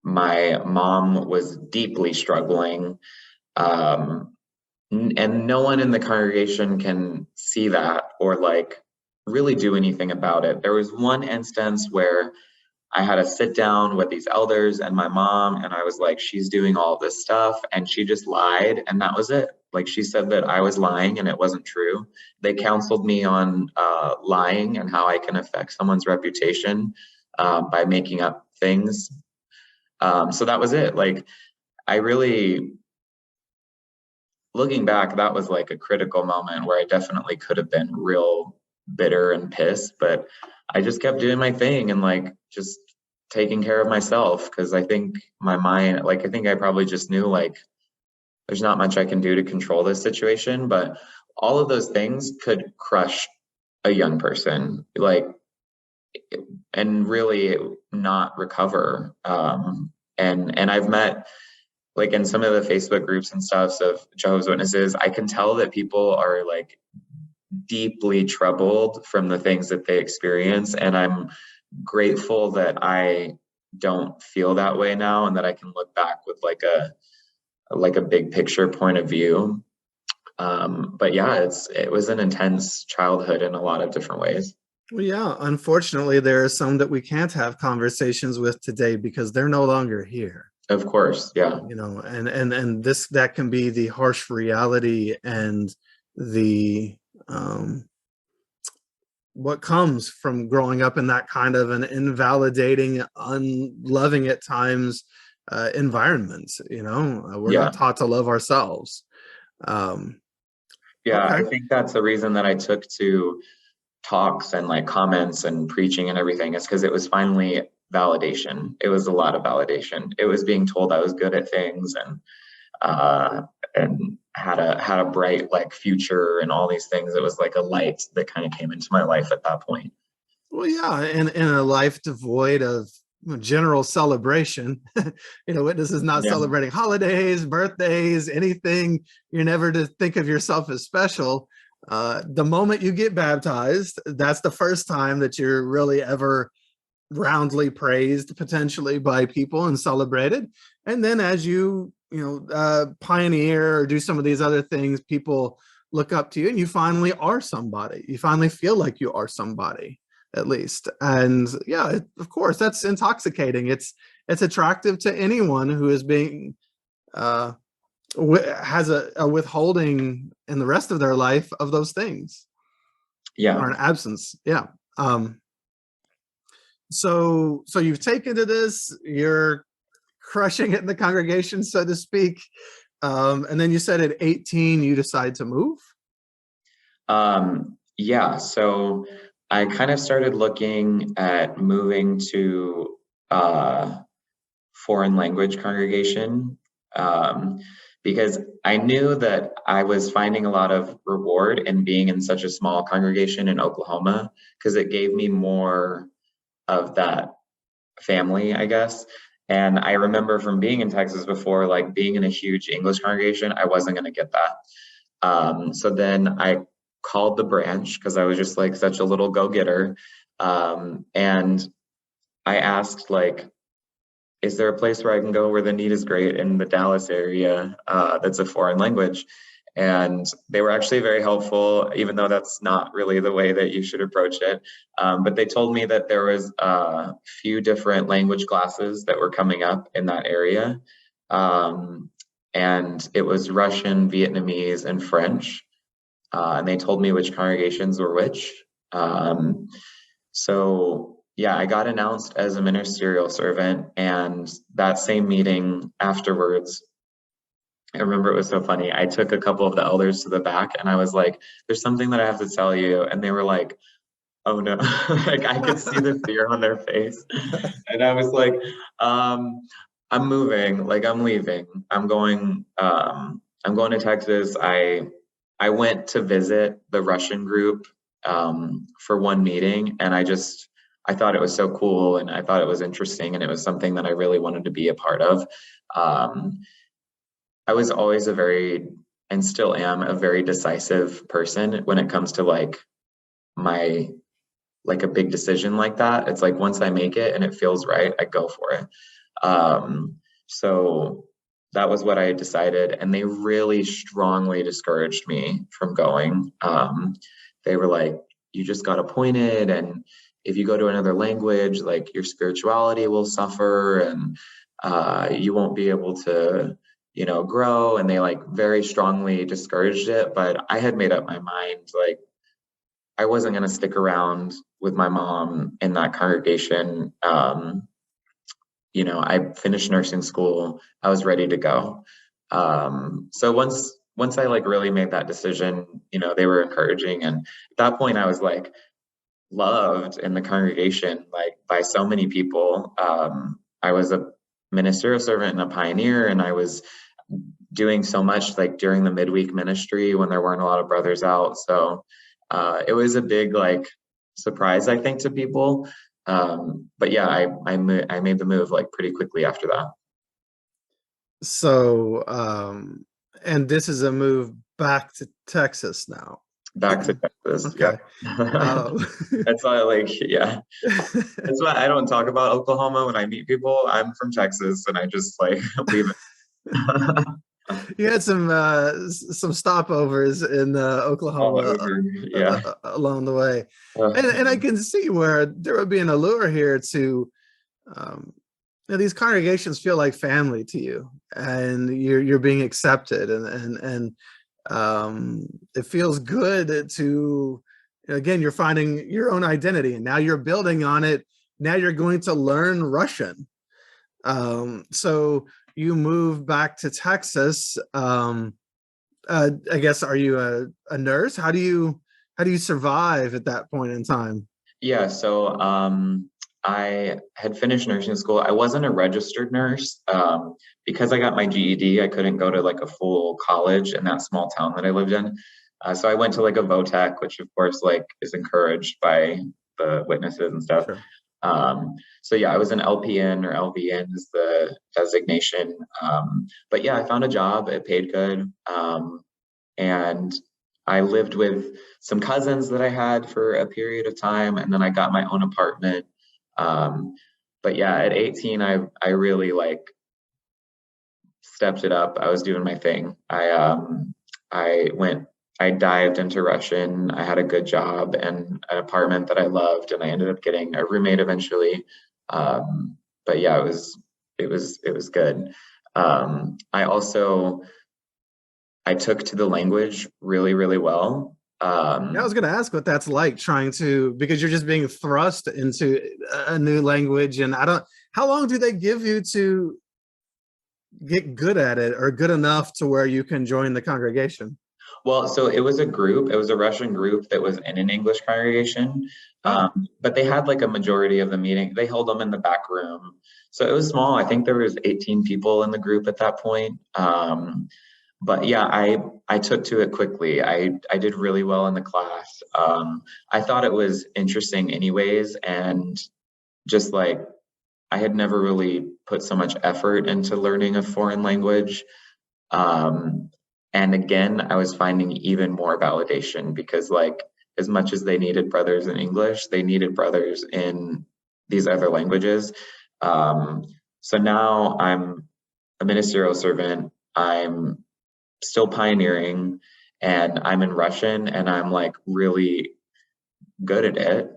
My mom was deeply struggling. Um, and no one in the congregation can see that or like really do anything about it. There was one instance where I had to sit down with these elders and my mom, and I was like, she's doing all this stuff, and she just lied, and that was it. Like she said that I was lying and it wasn't true. They counseled me on lying and how I can affect someone's reputation by making up things. So that was it. Like I really, looking back, that was like a critical moment where I definitely could have been real bitter and pissed, but I just kept doing my thing and like just taking care of myself because I think my mind, like I think I probably just knew like there's not much I can do to control this situation, but all of those things could crush a young person, like and really not recover. And I've met like in some of the Facebook groups and stuff of Jehovah's Witnesses, I can tell that people are like deeply troubled from the things that they experience. And I'm grateful that I don't feel that way now and that I can look back with like a big picture point of view. But yeah, it was an intense childhood in a lot of different ways. Well, yeah, unfortunately, there are some that we can't have conversations with today because they're no longer here. Of course, yeah. And this, that can be the harsh reality and the what comes from growing up in that kind of an invalidating, unloving at times environment. We're Yeah. not taught to love ourselves. Um, Yeah, okay. I think that's the reason that I took to talks and like comments and preaching and everything is because it was finally validation. It was a lot of validation. It was being told I was good at things uh and had a bright like future and all these things. It was like a light that kind of came into my life at that point. Well, yeah, and in a life devoid of general celebration, Witness is not Yeah. celebrating holidays, birthdays, anything. You're never to think of yourself as special. The moment you get baptized, that's the first time that you're really ever roundly praised potentially by people and celebrated. And then as pioneer or do some of these other things, people look up to you and you finally are somebody. You finally feel like you are somebody, at least. And yeah, of course, that's intoxicating. It's attractive to anyone who is being has a withholding in the rest of their life of those things, Yeah. or an absence. Yeah. So you've taken to this, you're crushing it in the congregation, so to speak. And then you said at 18 you decide to move. Yeah, so I kind of started looking at moving to foreign language congregation because I knew that I was finding a lot of reward in being in such a small congregation in Oklahoma because it gave me more of that family, I guess. And I remember from being in Texas before, like being in a huge English congregation, I wasn't going to get that. So then I called the branch because I was just like such a little go-getter. And I asked like, is there a place where I can go where the need is great in the Dallas area that's a foreign language? And they were actually very helpful, even though that's not really the way that you should approach it. But they told me that there was a few different language classes that were coming up in that area. And it was Russian, Vietnamese, and French. And they told me which congregations were which. So yeah, I got announced as a ministerial servant, and that same meeting afterwards, I remember it was so funny. I took a couple of the elders to the back and I was like, there's something that I have to tell you. And they were like, oh no. Like I could see the fear on their face. And I was like, um, I'm moving, like I'm leaving. I'm going to Texas. I went to visit the Russian group for one meeting, and I thought it was so cool, and I thought it was interesting, and it was something that I really wanted to be a part of. Um, I was always and still am a very decisive person when it comes to my like a big decision like that. It's like once I make it and it feels right, I go for it. So that was what I decided, and they really strongly discouraged me from going. They were like, "You just got appointed, and if you go to another language, like your spirituality will suffer, and you won't be able to, grow." And they like very strongly discouraged it. But I had made up my mind, like I wasn't going to stick around with my mom in that congregation. I finished nursing school. I was ready to go. So once I like really made that decision, they were encouraging, and at that point I was like loved in the congregation, like by so many people. I was a ministerial servant and a pioneer, and I was doing so much like during the midweek ministry when there weren't a lot of brothers out. So it was a big like surprise, I think, to people. But yeah, I made the move like pretty quickly after that. So, and this is a move back to Texas now. Back to Texas. Yeah. Okay. Um, That's why yeah. That's why I don't talk about Oklahoma when I meet people. I'm from Texas and I just like leave it. you had some stopovers in All Oklahoma over. Yeah. along the way, and I Uh, can see where there would be an allure here to um, these congregations feel like family to you, and you're being accepted, and it feels good to again you're finding your own identity, and now you're building on it. Now you're going to learn Russian. So you move back to Texas. I guess are you a nurse? How do you survive at that point in time? yeah. So I had finished nursing school. I wasn't a registered nurse. Because I got my GED, I couldn't go to like a full college in that small town that I lived in. So I went to like a VOTEC, which of course like is encouraged by the witnesses and stuff. Sure. So yeah, I was an LPN, or LVN is the designation. But yeah, I found a job. It paid good. And I lived with some cousins that I had for a period of time, and then I got my own apartment. Um, but yeah, at 18, I really like stepped it up. I was doing my thing. I went I dived into Russian. I had a good job and an apartment that I loved, and I ended up getting a roommate eventually. But yeah, it was good. I also I took to the language really, really well. Yeah, I was going to ask what that's like trying to, because you're just being thrust into a new language. And how long do they give you to get good at it or good enough to where you can join the congregation? Well, so it was a group. It was a Russian group that was in an English congregation, Oh, but they had like a majority of the meeting. They held them in the back room, so it was small. I think there was 18 people in the group at that point. But yeah, I took to it quickly. I did really well in the class. I thought it was interesting anyways, and just like I had never really put so much effort into learning a foreign language. Um, and again, I was finding even more validation because, like, as much as they needed brothers in English, they needed brothers in these other languages. Um, so now I'm a ministerial servant. I'm still pioneering, and I'm in Russian, and I'm like really good at it.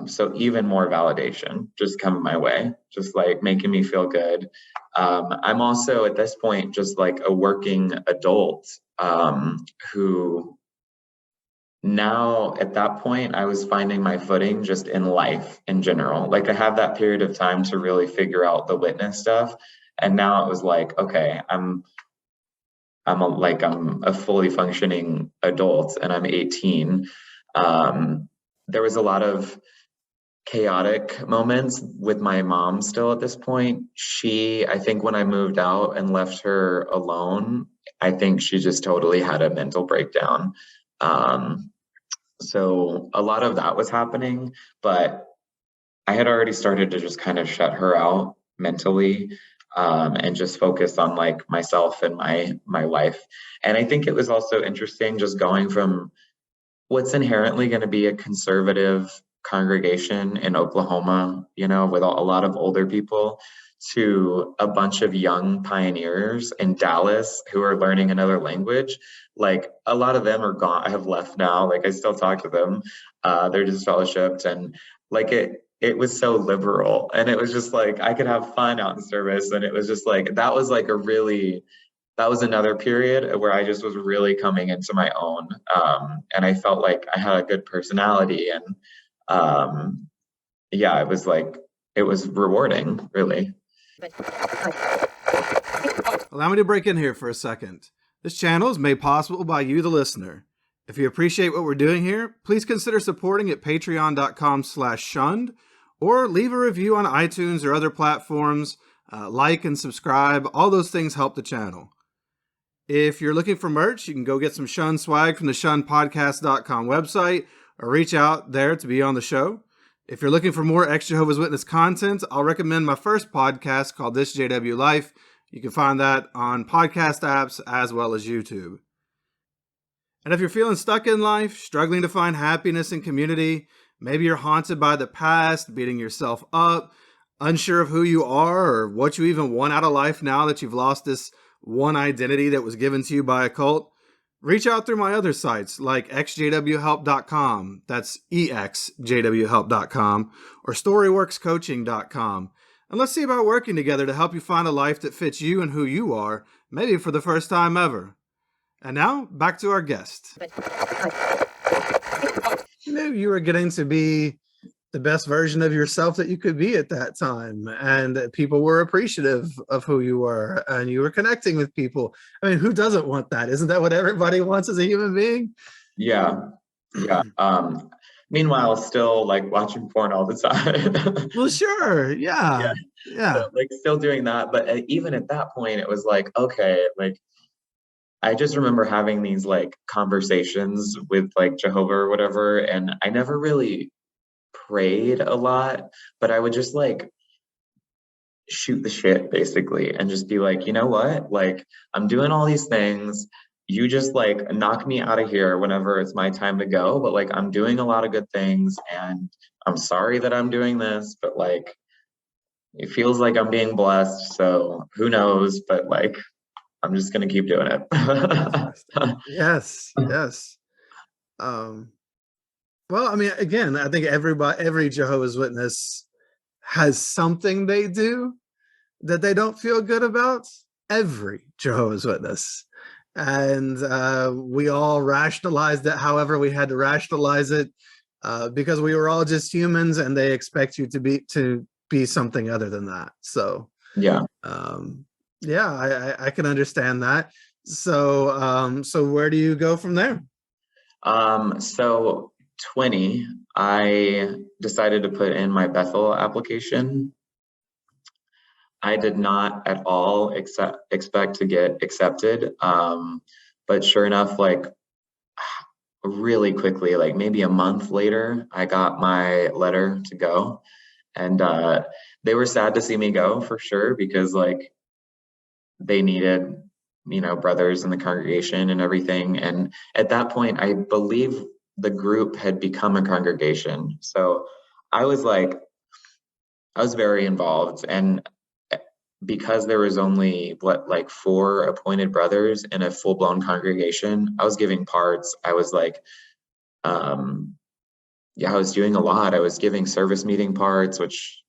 So even more validation just coming my way, just like making me feel good. I'm also at this point just like a working adult who now at that point, I was finding my footing just in life in general. Like I had that period of time to really figure out the witness stuff. And now it was like, okay, I'm a fully functioning adult and I'm 18. There was a lot of chaotic moments with my mom still at this point. I think when I moved out and left her alone, I think she just totally had a mental breakdown. Um, so a lot of that was happening, but I had already started to just kind of shut her out mentally, and just focus on like myself and my life. And I think it was also interesting just going from what's inherently going to be a conservative congregation in Oklahoma, with a lot of older people, to a bunch of young pioneers in Dallas who are learning another language. Like a lot of them are gone, have left now. Like I still talk to them. They're disfellowshipped, and like it was so liberal, and it was just like I could have fun out in service, and it was just like that was another period where I just was really coming into my own. And I felt like I had a good personality, and yeah, it was rewarding, really. Allow me to break in here for a second. This channel is made possible by you, the listener. If you appreciate what we're doing here, please consider supporting at patreon.com/shunned, or leave a review on iTunes or other platforms. Like and subscribe. All those things help the channel. If you're looking for merch, you can go get some Shun swag from the shunnedpodcast.com website, or reach out there to be on the show. If you're looking for more ex-Jehovah's Witness content, I'll recommend my first podcast called This JW Life. You can find that on podcast apps as well as YouTube. And if you're feeling stuck in life, struggling to find happiness and community, maybe you're haunted by the past, beating yourself up, unsure of who you are or what you even want out of life now that you've lost this one identity that was given to you by a cult, reach out through my other sites like exjwhelp.com, that's exjwhelp.com, or storyworkscoaching.com. And let's see about working together to help you find a life that fits you and who you are, maybe for the first time ever. And now, back to our guest. You knew you were getting to be the best version of yourself that you could be at that time, and people were appreciative of who you were, and you were connecting with people. I mean, who doesn't want that? Isn't that what everybody wants as a human being? Yeah. Meanwhile, still like watching porn all the time. Well, sure. Yeah. So, like still doing that, but even at that point, it was like, okay, like I just remember having these like conversations with like Jehovah or whatever, and I never really prayed a lot, but I would just like shoot the shit basically and just be like, you know what? Like I'm doing all these things. You just like knock me out of here whenever it's my time to go. But like I'm doing a lot of good things, and I'm sorry that I'm doing this, but like it feels like I'm being blessed. So who knows? But like I'm just gonna keep doing it. Yes. Well, I mean, again, I think every Jehovah's Witness has something they do that they don't feel good about. Every Jehovah's Witness. And we all rationalized it however we had to rationalize it, because we were all just humans, and they expect you to be something other than that. So Yeah. I can understand that. So where do you go from there? So 20, I decided to put in my Bethel application. I did not at all expect to get accepted. But sure enough, like really quickly, like maybe a month later, I got my letter to go. And they were sad to see me go for sure, because like they needed, brothers in the congregation and everything. And at that point, I believe the group had become a congregation. So I was very involved. And because there was only like 4 appointed brothers in a full-blown congregation, I was giving parts. I was like, I was doing a lot. I was giving service meeting parts, which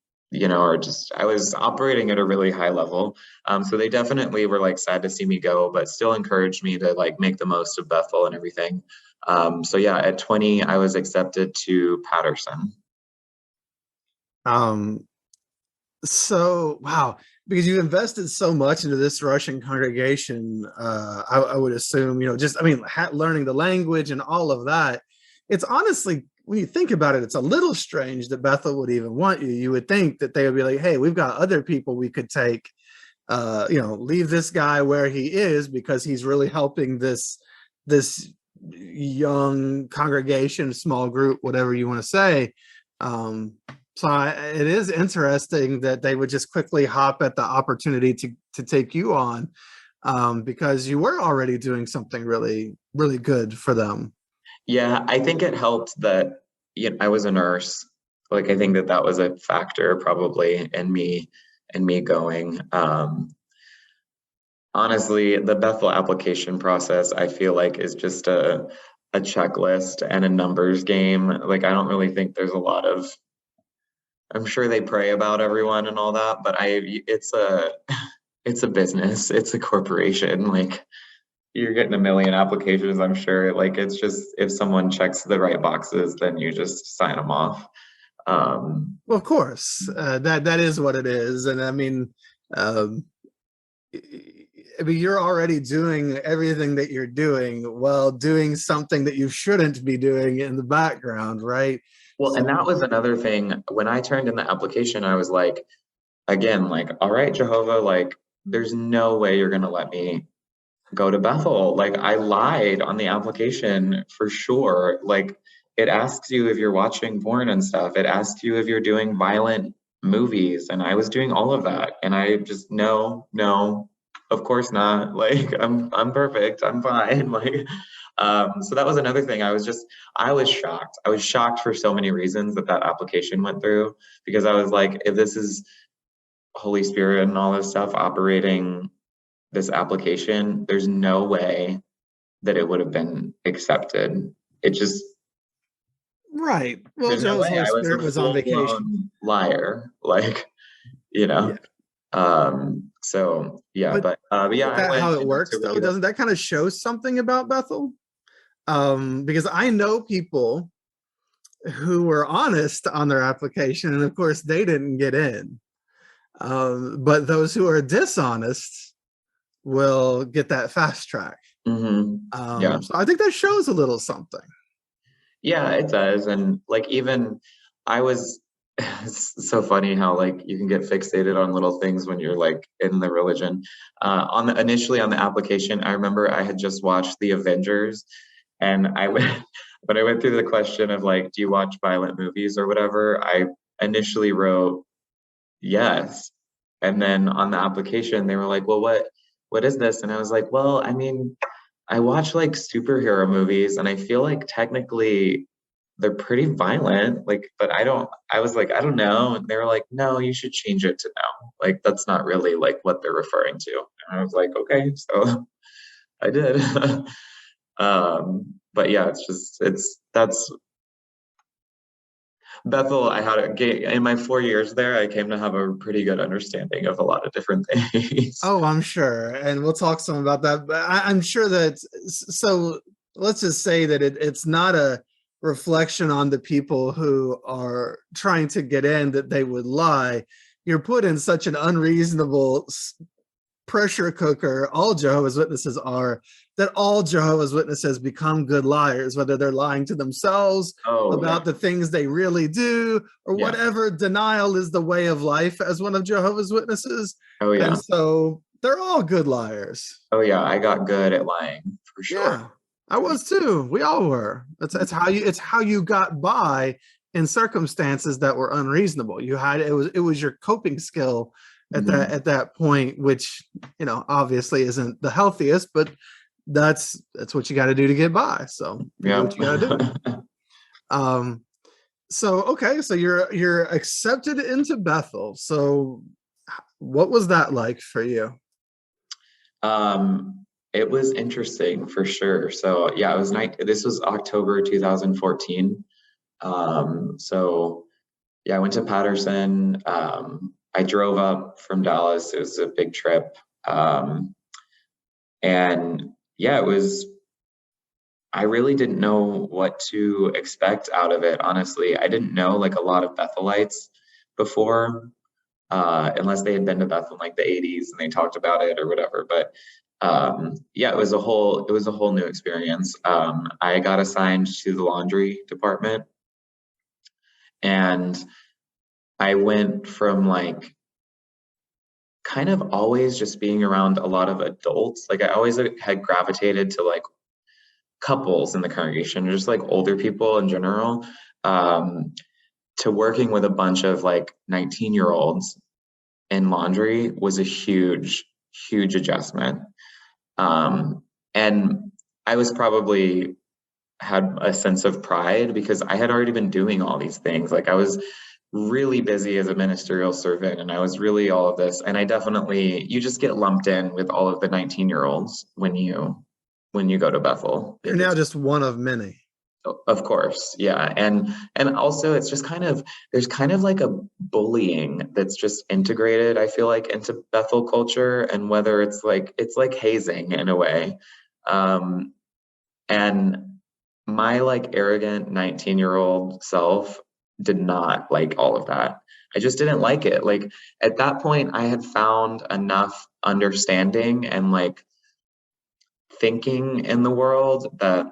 or just I was operating at a really high level. So they definitely were like sad to see me go, but still encouraged me to like make the most of Bethel and everything. So yeah, at 20, I was accepted to Patterson. Um, so wow, because you invested so much into this Russian congregation, I would assume, just I mean, learning the language and all of that. It's honestly, when you think about it, it's a little strange that Bethel would even want you. You would think that they would be like, "Hey, we've got other people we could take. Leave this guy where he is because he's really helping this young congregation, small group, whatever you want to say." Um, it is interesting that they would just quickly hop at the opportunity to take you on, because you were already doing something really, really good for them. Yeah, I think it helped that I was a nurse. Like I think that that was a factor probably in me going. Honestly, the Bethel application process, I feel like is just a checklist and a numbers game. Like I don't really think there's a lot of I'm sure they pray about everyone and all that, but it's a it's a business, it's a corporation. Like you're getting a million applications, I'm sure. Like it's just if someone checks the right boxes, then you just sign them off. Um, Well, of course, that is what it is, and I mean, um, you're already doing everything that you're doing while doing something that you shouldn't be doing in the background, right? well, So, and that was another thing. When I turned in the application, I was like, again, like, all right, Jehovah, like, there's no way you're gonna let me go to Bethel. Like I lied on the application for sure. Like it asks you if you're watching porn and stuff. It asks you if you're doing violent movies, and I was doing all of that. And I just no, no, of course not. Like I'm perfect. I'm fine. Like so that was another thing. I was shocked. I was shocked for so many reasons that that application went through because I was like, if this is Holy Spirit and all this stuff operating this application, there's no way that it would have been accepted. It just, right. Well, there's no Joe's way. Holy I was a Spirit was on full vacation. blown liar. Like, you Yeah. know. So yeah, But but yeah, isn't I that went how it in works October though? 2000. Doesn't that kind of show something about Bethel? Because I know people who were honest on their application, and of course they didn't get in. But those who are dishonest will get that fast track. Yeah. So I think that shows a little something. Yeah, it does. And like even I was it's so funny how like you can get fixated on little things when you're like in the religion. Initially on the application, I remember I had just watched The Avengers and I went when I went through the question of like, do you watch violent movies or whatever, I initially wrote yes. And then on the application they were like, well, what is this? And I was like, well, I mean, I watch like superhero movies and I feel like technically they're pretty violent. Like, but I was like, I don't know. And they were like, no, you should change it to no. Like, that's not really like what they're referring to. And I was like, okay, so I did. But yeah, that's Bethel. In my 4 years there, I came to have a pretty good understanding of a lot of different things. Oh, I'm sure, and we'll talk some about that. But I'm sure that so. Let's just say that it's not a reflection on the people who are trying to get in that they would lie. You're put in such an unreasonable pressure cooker. All Jehovah's Witnesses are, that all Jehovah's Witnesses become good liars, whether they're lying to themselves Oh yeah, about the things they really do or yeah. whatever. Denial is the way of life as one of Jehovah's Witnesses. Oh And yeah. so they're all good liars. Oh yeah. I got good at lying for sure. Yeah, I was too. We all were. It's how you got by in circumstances that were unreasonable. It was your coping skill at that Mhm. at that point, which obviously isn't the healthiest, but that's what you got to do to get by. So you do Yeah. what you got to do. Um, so okay, so you're accepted into Bethel. So what was that like for you? It was interesting for sure. So yeah, it was night. This was October 2014. So Yeah, I went to Patterson. I drove up from Dallas. It was a big trip. And yeah, I really didn't know what to expect out of it, honestly. I didn't know like a lot of Bethelites before, unless they had been to Bethel in like the 80s and they talked about it or whatever. But yeah, it was a whole new experience. I got assigned to the laundry department, and I went from like kind of always just being around a lot of adults. Like I always had gravitated to like couples in the congregation, just like older people in general, um, to working with a bunch of like 19-year-olds in laundry was a huge adjustment. And I was probably had a sense of pride because I had already been doing all these things. Like I was really busy as a ministerial servant and I was really all of this. And I definitely, you just get lumped in with all of the 19-year-olds when you go to Bethel. You're now just one of many. Of course, yeah. And also it's just kind of there's kind of like a bullying that's just integrated, I feel like, into Bethel culture, and whether it's like hazing in a way. Um, and my like arrogant 19-year-old self did not like all of that. I just didn't like it. Like at that point, I had found enough understanding and like thinking in the world that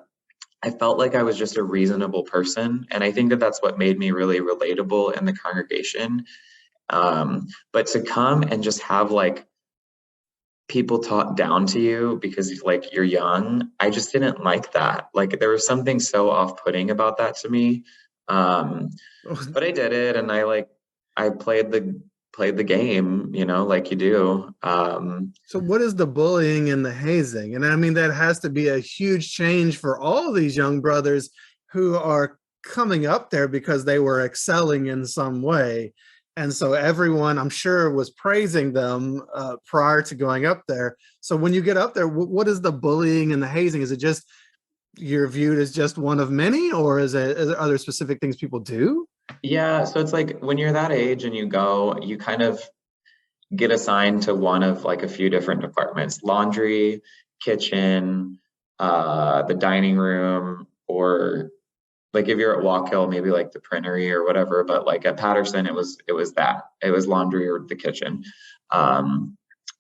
I felt like I was just a reasonable person. And I think that that's what made me really relatable in the congregation. But to come and just have like people talk down to you because like you're young, I just didn't like that. Like there was something so off-putting about that to me. Um, but I did it, and I played the game, you know, like you do. So what is the bullying and the hazing? And I mean, that has to be a huge change for all these young brothers who are coming up there because they were excelling in some way. And so everyone, I'm sure, was praising them prior to going up there. So when you get up there, what is the bullying and the hazing? Is it just you're viewed as just one of many, or is there other specific things people do? Yeah, so it's like when you're that age and you go, you kind of get assigned to one of like a few different departments: laundry, kitchen, the dining room, or like if you're at Walk Hill, maybe like the printery or whatever. But like at Patterson, it was laundry or the kitchen, um,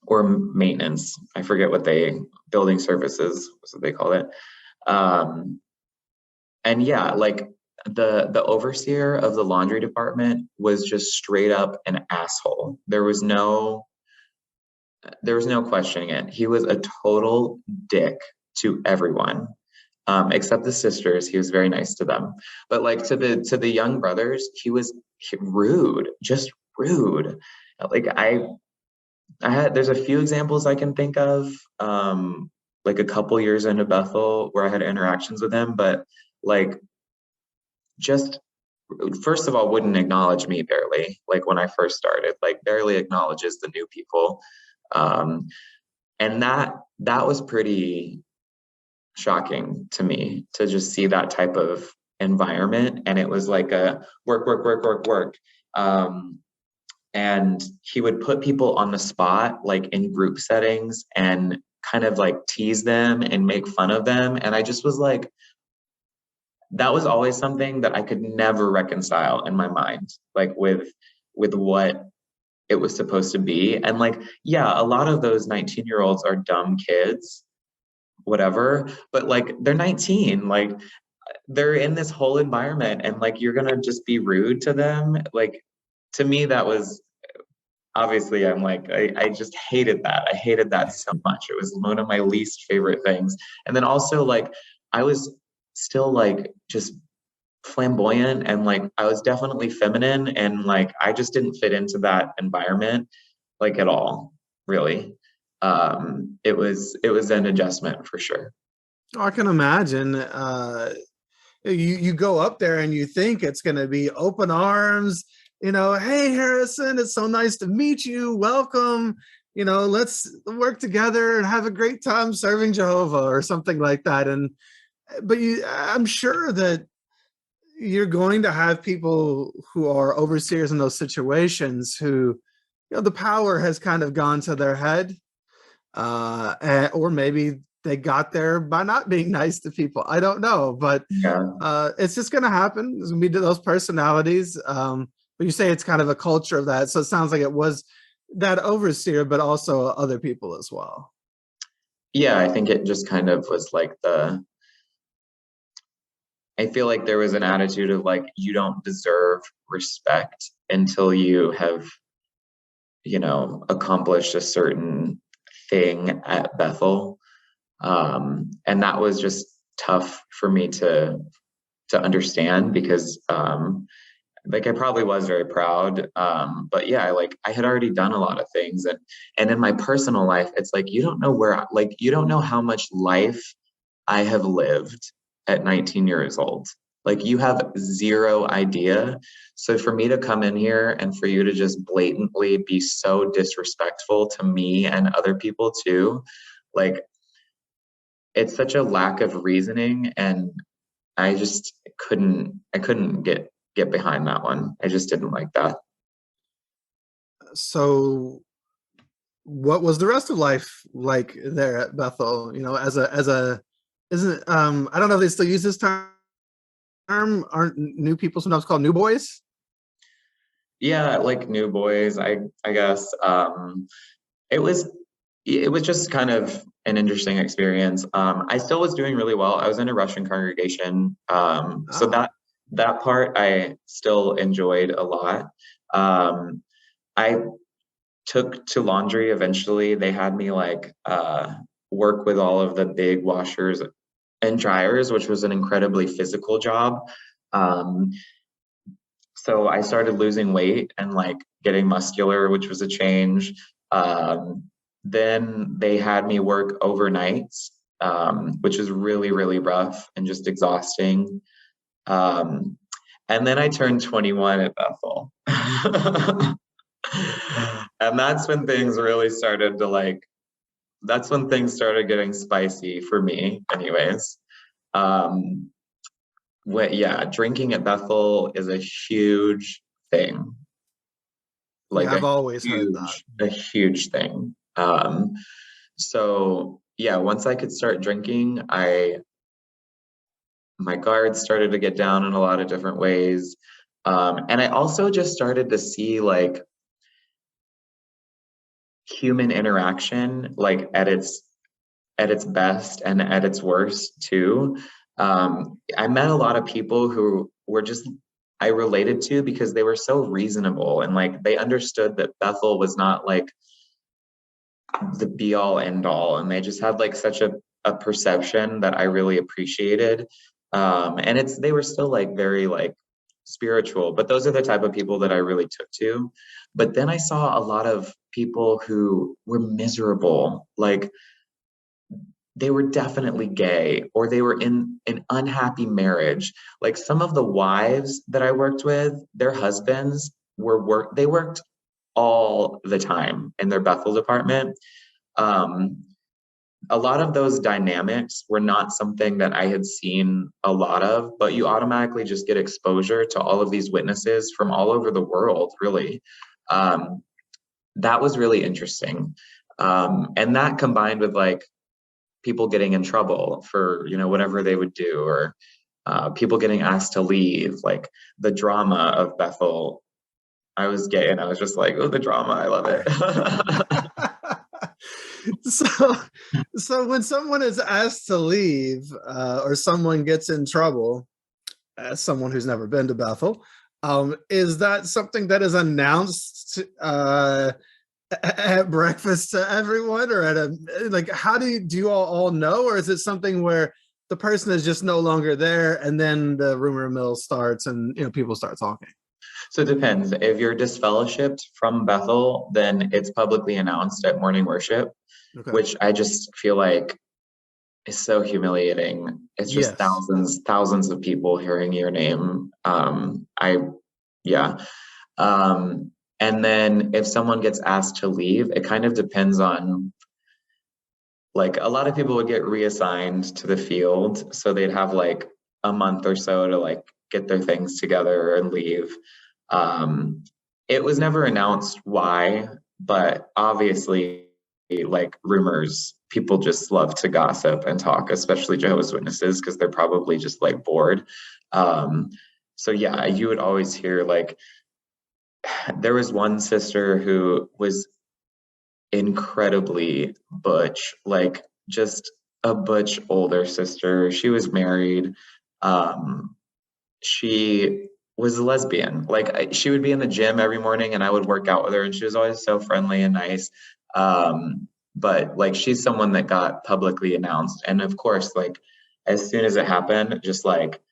or maintenance. I forget what building services was what they call it. Um, and yeah, like the overseer of the laundry department was just straight up an asshole. There was no questioning it. He was a total dick to everyone, except the sisters. He was very nice to them, but like to the young brothers, rude, just rude. Like I had there's a few examples I can think of, like a couple years into Bethel where I had interactions with him, but like just first of all wouldn't acknowledge me barely, like when I first started, like barely acknowledges the new people. Um, and that was pretty shocking to me to just see that type of environment. And it was like a work. And he would put people on the spot, like in group settings, and kind of like tease them and make fun of them. And I just was like, that was always something that I could never reconcile in my mind, like with what it was supposed to be. And like, yeah, a lot of those 19-year-olds are dumb kids, whatever, but like they're 19, like they're in this whole environment, and like you're gonna just be rude to them. Like to me, that was obviously, I'm like, I just hated that. I hated that so much. It was one of my least favorite things. And then also like I was still like just flamboyant, and like I was definitely feminine, and like I just didn't fit into that environment like at all, really. It was an adjustment for sure. Oh, I can imagine. You go up there and you think it's going to be open arms. You know, hey Harrison, it's so nice to meet you. Welcome. You know, let's work together and have a great time serving Jehovah or something like that. And but I'm sure that you're going to have people who are overseers in those situations who, the power has kind of gone to their head, or maybe they got there by not being nice to people. I don't know, but Yeah. it's just going to happen. There's going to be those personalities. But you say it's kind of a culture of that. So it sounds like it was that overseer, but also other people as well. Yeah, I think it just kind of was like I feel like there was an attitude of like, you don't deserve respect until you have, accomplished a certain thing at Bethel. And that was just tough for me to understand because like I probably was very proud. But yeah, like I had already done a lot of things, and in my personal life, it's like you don't know you don't know how much life I have lived at 19 years old. Like you have zero idea. So for me to come in here and for you to just blatantly be so disrespectful to me and other people too, like it's such a lack of reasoning, and I couldn't get behind that one. I just didn't like that. So what was the rest of life like there at Bethel? As a isn't I don't know if they still use this term. Aren't new people sometimes called new boys? Yeah, like new boys, I guess. It was it was just kind of an interesting experience. I still was doing really well. I was in a Russian congregation. So Ah, that part I still enjoyed a lot. I took to laundry eventually. They had me like work with all of the big washers and dryers, which was an incredibly physical job. Um, so I started losing weight and like getting muscular, which was a change. Um, then they had me work overnights, which was really, really rough and just exhausting. Um, and then I turned 21 at Bethel. And that's when things really started to like, that's when things started getting spicy for me, anyways. Um, yeah, drinking at Bethel is a huge thing, like yeah, I've always heard that. a huge thing. So yeah, once I could start drinking, my guards started to get down in a lot of different ways. And I also just started to see like human interaction like at its best and at its worst too. I met a lot of people who were just I related to because they were so reasonable and like they understood that Bethel was not like the be all end all, and they just had like such a perception that I really appreciated. And they were still like very like spiritual, but those are the type of people that I really took to. But then I saw a lot of people who were miserable, like they were definitely gay or they were in an unhappy marriage. Like some of the wives that I worked with, their husbands they worked all the time in their Bethel department. Um, a lot of those dynamics were not something that I had seen a lot of, but you automatically just get exposure to all of these witnesses from all over the world, really. Um, that was really interesting. And that combined with like people getting in trouble for, whatever they would do, or people getting asked to leave, like the drama of Bethel. I was gay and I was just like, oh, the drama, I love it. so so when someone is asked to leave, or someone gets in trouble, as someone who's never been to Bethel, is that something that is announced at breakfast to everyone, or at a like how do you all know, or is it something where the person is just no longer there and then the rumor mill starts and people start talking? So it depends. If you're disfellowshipped from Bethel, then it's publicly announced at morning worship, Okay. which I just feel like is so humiliating. It's just Yes. thousands of people hearing your name. Yeah. Um, and then if someone gets asked to leave, it kind of depends on, like, a lot of people would get reassigned to the field. So they'd have like a month or so to like get their things together and leave. It was never announced why, but obviously, like rumors, people just love to gossip and talk, especially Jehovah's Witnesses, because they're probably just like bored. So yeah, you would always hear like there was one sister who was incredibly butch, like just a butch older sister. She was married. Um, she was a lesbian. Like she would be in the gym every morning and I would work out with her and she was always so friendly and nice. But like she's someone that got publicly announced. And of course, like as soon as it happened, just like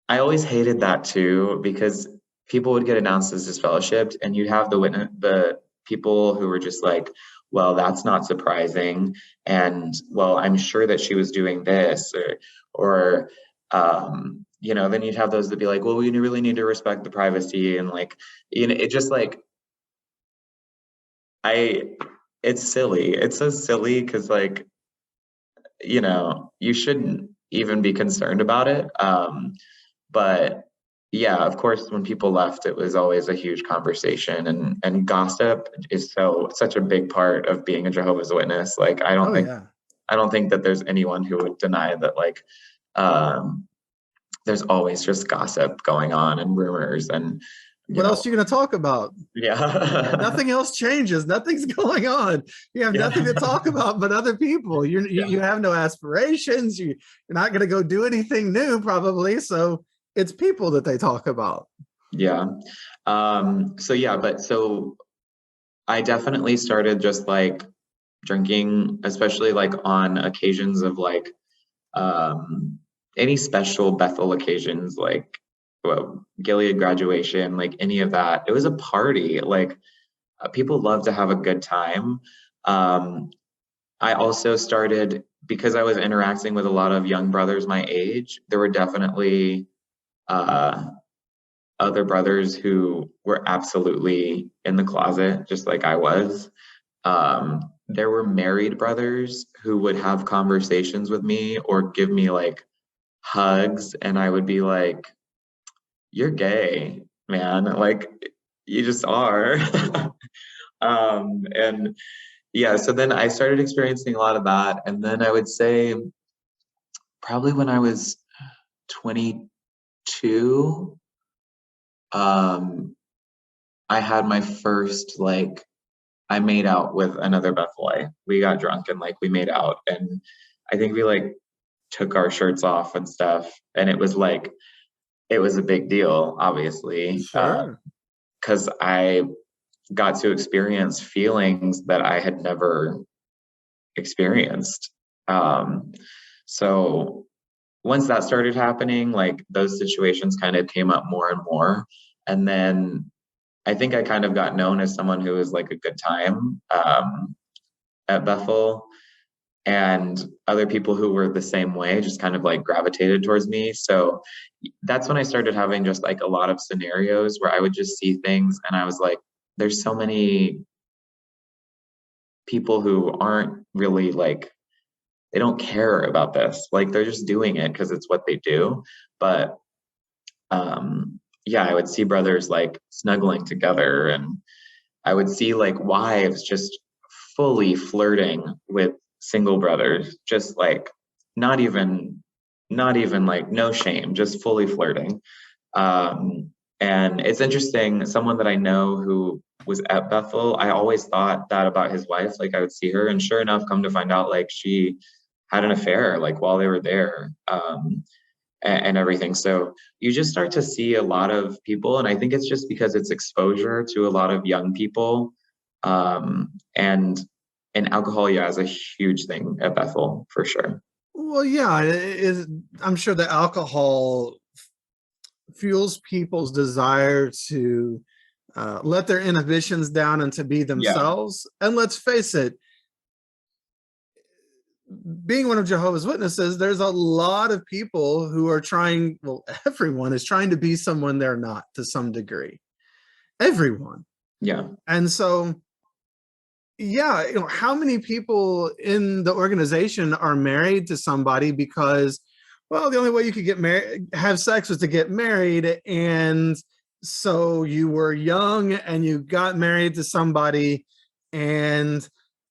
I always hated that too because people would get announced as disfellowshipped, and you'd have the people who were just like, well, that's not surprising, and well, I'm sure that she was doing this, or you know, then you'd have those that be like, well, we really need to respect the privacy, and like, you know, it just like I, it's silly. It's so silly because like, you know, you shouldn't even be concerned about it. But yeah, of course, when people left, it was always a huge conversation, and gossip is such a big part of being a Jehovah's Witness. Like, Oh yeah. I don't think that there's anyone who would deny that. Like, um, there's always just gossip going on and rumors, and you What know, else are you going to talk about? yeah, Nothing else changes. Nothing's going on. You have nothing to talk yeah, about but other people. You yeah. have no aspirations. You're not going to go do anything new, probably. So it's people that they talk about. Yeah. So yeah, but so I definitely started just like drinking, especially like on occasions of like um any special Bethel occasions, like well, Gilead graduation, like any of that. It was a party. Like people love to have a good time. Um, I also started because I was interacting with a lot of young brothers my age. There were definitely uh other brothers who were absolutely in the closet, just like I was. There were married brothers who would have conversations with me or give me like hugs, and I would be like, "You're gay, man. Like, you just are." And yeah, so then I started experiencing a lot of that. And then I would say probably when I was 22, um, I had my first like I made out with another Bethelite. We got drunk and like we made out, and I think we like took our shirts off and stuff, and it was like it was a big deal, obviously, Sure. because I got to experience feelings that I had never experienced. Um, so once that started happening, like those situations kind of came up more and more, and then I think I kind of got known as someone who was like a good time at Bethel, and other people who were the same way just kind of like gravitated towards me. So that's when I started having just like a lot of scenarios where I would just see things and I was like, there's so many people who aren't really like, they don't care about this. Like they're just doing it because it's what they do. But yeah, I would see brothers like snuggling together, and I would see like wives just fully flirting with single brothers, just like not even not even like no shame, just fully flirting. Um, and it's interesting, someone that I know who was at Bethel, I always thought that about his wife. Like I would see her, and sure enough, come to find out like she had an affair like while they were there. And everything. So you just start to see a lot of people, and I think it's just because it's exposure to a lot of young people, and alcohol, yeah, is a huge thing at Bethel for sure. Well, yeah, I'm sure the alcohol fuels people's desire to let their inhibitions down and to be Yeah, themselves. And let's face it, being one of Jehovah's Witnesses, there's a lot of people who are trying, well, everyone is trying to be someone they're not to some degree. Everyone. yeah, And so, yeah, how many people in the organization are married to somebody because Well, the only way you could get married, have sex, was to get married. And so you were young and you got married to somebody, and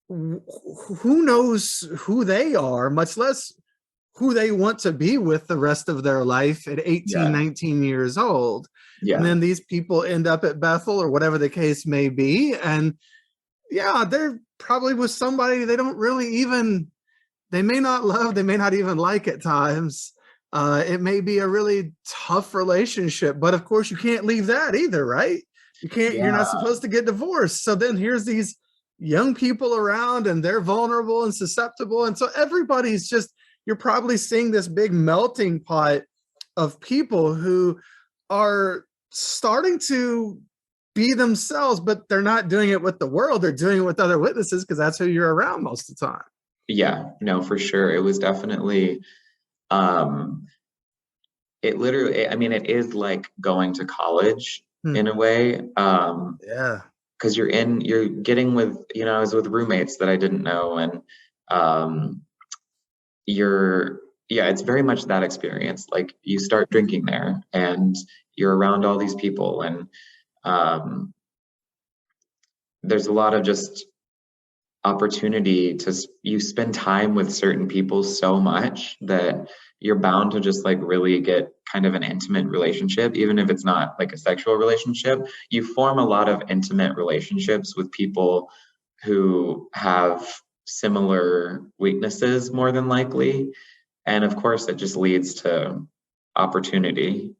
who knows who they are, much less who they want to be with the rest of their life at 18, Yeah. 19 years old. And Yeah. then these people end up at Bethel or whatever the case may be. And yeah, they're probably with somebody they don't really even, they may not love, they may not even like at times. It may be a really tough relationship, but of course you can't leave that either, right? You can't, you're not Yeah. supposed to get divorced. So then here's these young people around and they're vulnerable and susceptible. And so everybody's just, you're probably seeing this big melting pot of people who are starting to be themselves, but they're not doing it with the world. They're doing it with other witnesses because that's who you're around most of the time. Yeah, no, for sure. It was definitely, um, it literally, I mean, it is like going to college Hmm. in a way. Yeah. Because you're getting with, I was with roommates that I didn't know, and um, you're, yeah, it's very much that experience. Like you start drinking there, and you're around all these people, and um, there's a lot of just opportunity to you spend time with certain people so much that you're bound to just like really get kind of an intimate relationship, even if it's not like a sexual relationship. You form a lot of intimate relationships with people who have similar weaknesses more than likely, and of course it just leads to opportunity.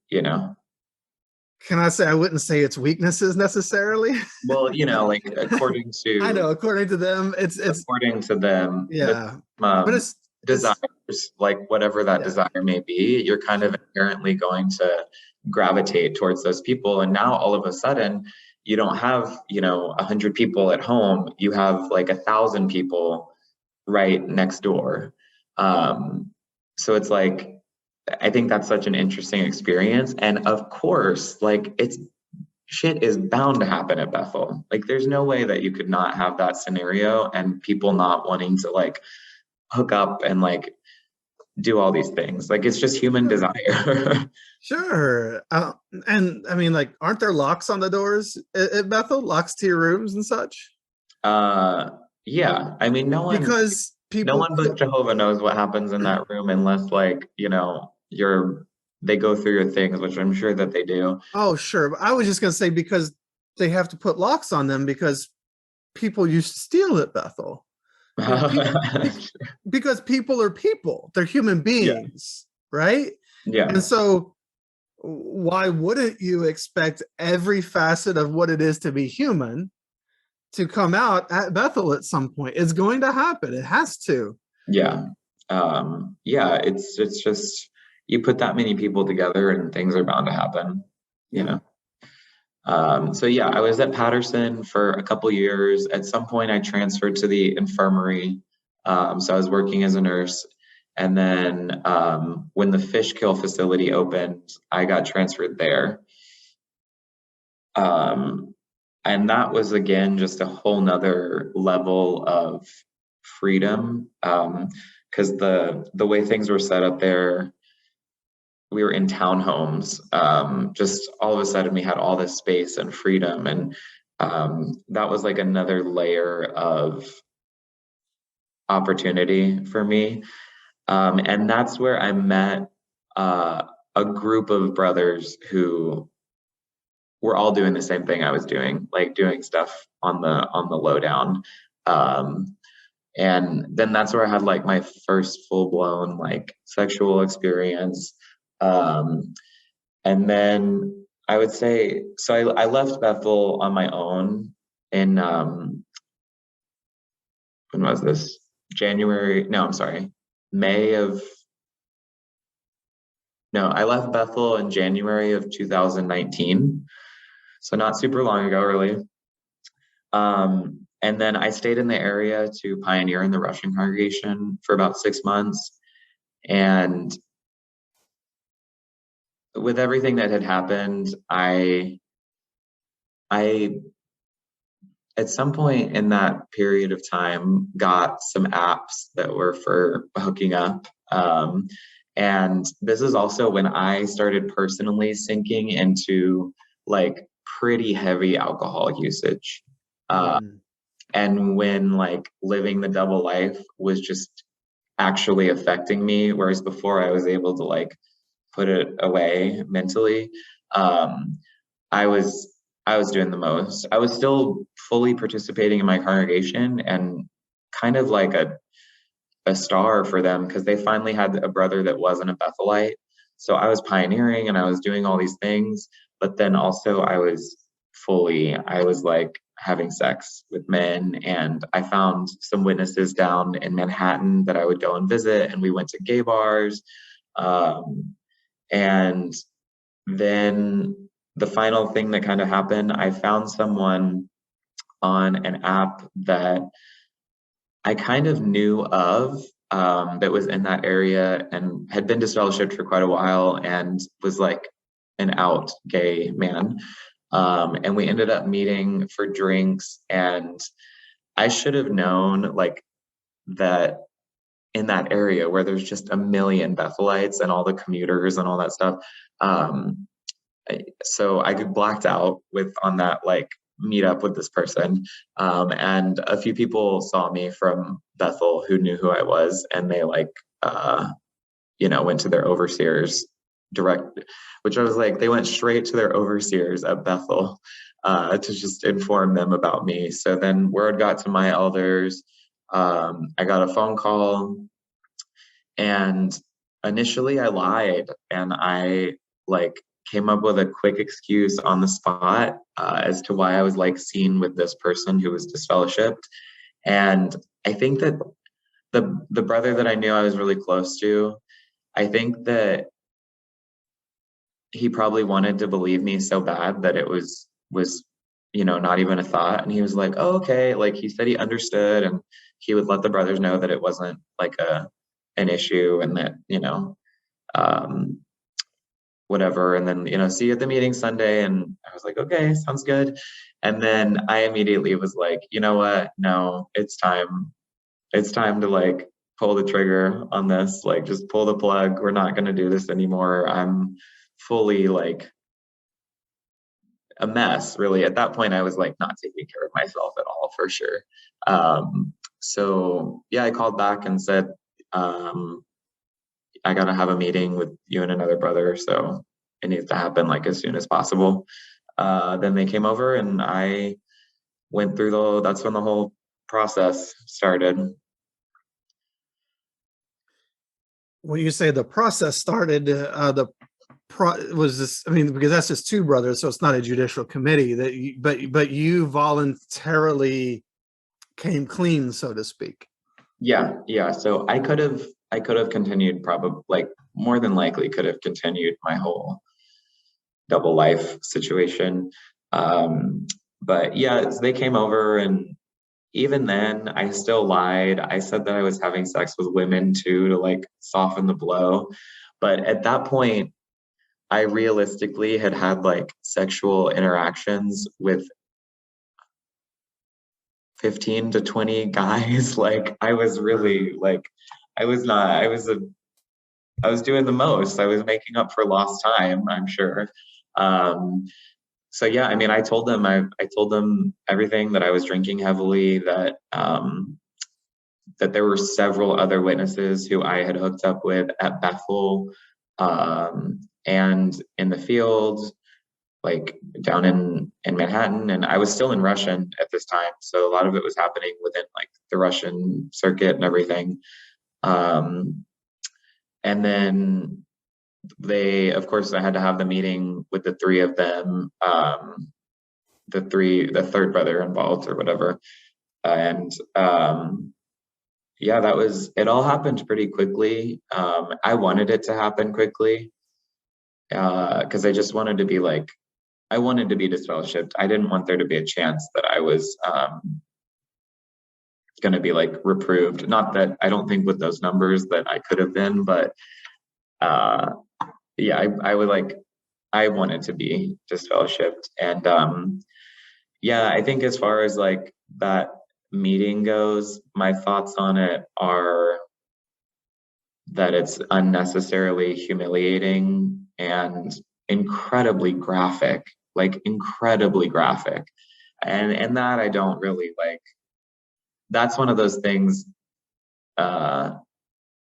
Can I say, I wouldn't say it's weaknesses necessarily. Well, like according I to know, according to them, it's according to them, the yeah, but um, it's desires, like whatever that yeah, desire may be, you're kind of inherently going to gravitate towards those people. And now all of a sudden, you don't have 100 people at home. You have like 1,000 people right next door. Um, so it's like I think that's such an interesting experience. And of course, like it's shit is bound to happen at Bethel. Like there's no way that you could not have that scenario and people not wanting to like hook up and like do all these things. Like it's just human sure, desire. sure. And I mean, like, aren't there locks on the doors at Bethel? Locks to your rooms and such? uh yeah. I mean Because no people one but could. Jehovah knows what happens in that room unless like, they go through your things, which I'm sure that they do. Oh, sure. But I was just gonna say because they have to put locks on them because people used to steal at Bethel. You know, because people are people, they're human Yeah. beings, right? And Yeah. so why wouldn't you expect every facet of what it is to be human to come out at Bethel at some point? It's going to happen. It has to. Yeah. Yeah, it's just you put that many people together and things are bound to happen, you Yeah. know. So yeah, I was at Patterson for a couple years. At some point, I transferred to the infirmary. So I was working as a nurse. And then when the fish kill facility opened, I got transferred there. Um, and that was again just a whole nother level of freedom. Because the way things were set up there, we were in townhomes. Just all of a sudden, we had all this space and freedom, and that was like another layer of opportunity for me. And that's where I met uh, a group of brothers who were all doing the same thing I was doing, like doing stuff on the lowdown. Um, and then that's where I had like my first full blown like sexual experience. Um, And then I would say, so I left Bethel on my own in, when was this? January? No, I'm sorry. May of, no, I left Bethel in January of 2019. So not super long ago, really. And then I stayed in the area to pioneer in the Russian congregation for about 6 months. And with everything that had happened, I at some point in that period of time got some apps that were for hooking up, And this is also when I started personally sinking into like pretty heavy alcohol usage. Mm. And when like living the double life was just actually affecting me, whereas before I was able to like put it away mentally. Um, I was I was doing the most. I was still fully participating in my congregation and kind of like a star for them because they finally had a brother that wasn't a Bethelite. So I was pioneering and I was doing all these things, but then also I was like having sex with men. And I found some witnesses down in Manhattan that I would go and visit, and we went to gay bars. Um, and then the final thing that kind of happened, I found someone on an app that I kind of knew of, that was in that area and had been disfellowshipped for quite a while and was like an out gay man. And we ended up meeting for drinks, and I should have known like that in that area where there's just a million Bethelites and all the commuters and all that stuff. Um, so I blacked out with on that like meet up with this person, and a few people saw me from Bethel who knew who I was, and they like went to their overseers direct, which I was like, they went straight to their overseers at Bethel to just inform them about me. So then word got to my elders. I got a phone call, and initially I lied and I like came up with a quick excuse on the spot as to why I was like seen with this person who was disfellowshipped. And I think that the brother that I knew I was really close to, I think that he probably wanted to believe me so bad that it was not even a thought. And he was like, oh, okay. Like he said he understood, and he would let the brothers know that it wasn't like an issue, and that um whatever. And then see you at the meeting Sunday. And I was like, okay, sounds good. And then I immediately was like, you know what, no, it's time to like pull the trigger on this, like just pull the plug. We're not going to do this anymore. I'm fully like a mess, really. At that point I was like not taking care of myself at all, for sure. So yeah, I called back and said, I got to have a meeting with you and another brother, so it needs to happen like as soon as possible. Then they came over, and I went through that's when the whole process started. When you say the process started, was this? I mean, because that's just two brothers, so it's not a judicial committee that. But you voluntarily came clean, so to speak. Yeah. So I could have continued, probably like more than likely could have continued my whole double life situation. Um, but yeah, so they came over, and even then I still lied. I said that I was having sex with women too, to like soften the blow. But at that point, I realistically had had like sexual interactions with 15 to 20 guys. Like I was really like, I was not, I was doing the most. I was making up for lost time, I'm sure. Um, so yeah, I mean, I told them everything, that I was drinking heavily, that there were several other witnesses who I had hooked up with at Bethel, and in the field, like down in Manhattan. And I was still in Russian at this time, so a lot of it was happening within like the Russian circuit and everything. Um, and then of course, I had to have the meeting with the three of them, the third brother involved or whatever. And yeah, it all happened pretty quickly. I wanted it to happen quickly because I just wanted to be like, I wanted to be disfellowshipped. I didn't want there to be a chance that I was going to be like reproved. Not that I don't think with those numbers that I could have been, but uh, yeah, I would like, I wanted to be disfellowshipped. And yeah, I think as far as like that meeting goes, my thoughts on it are that it's unnecessarily humiliating and incredibly graphic, like incredibly graphic. And that I don't really like. That's one of those things uh,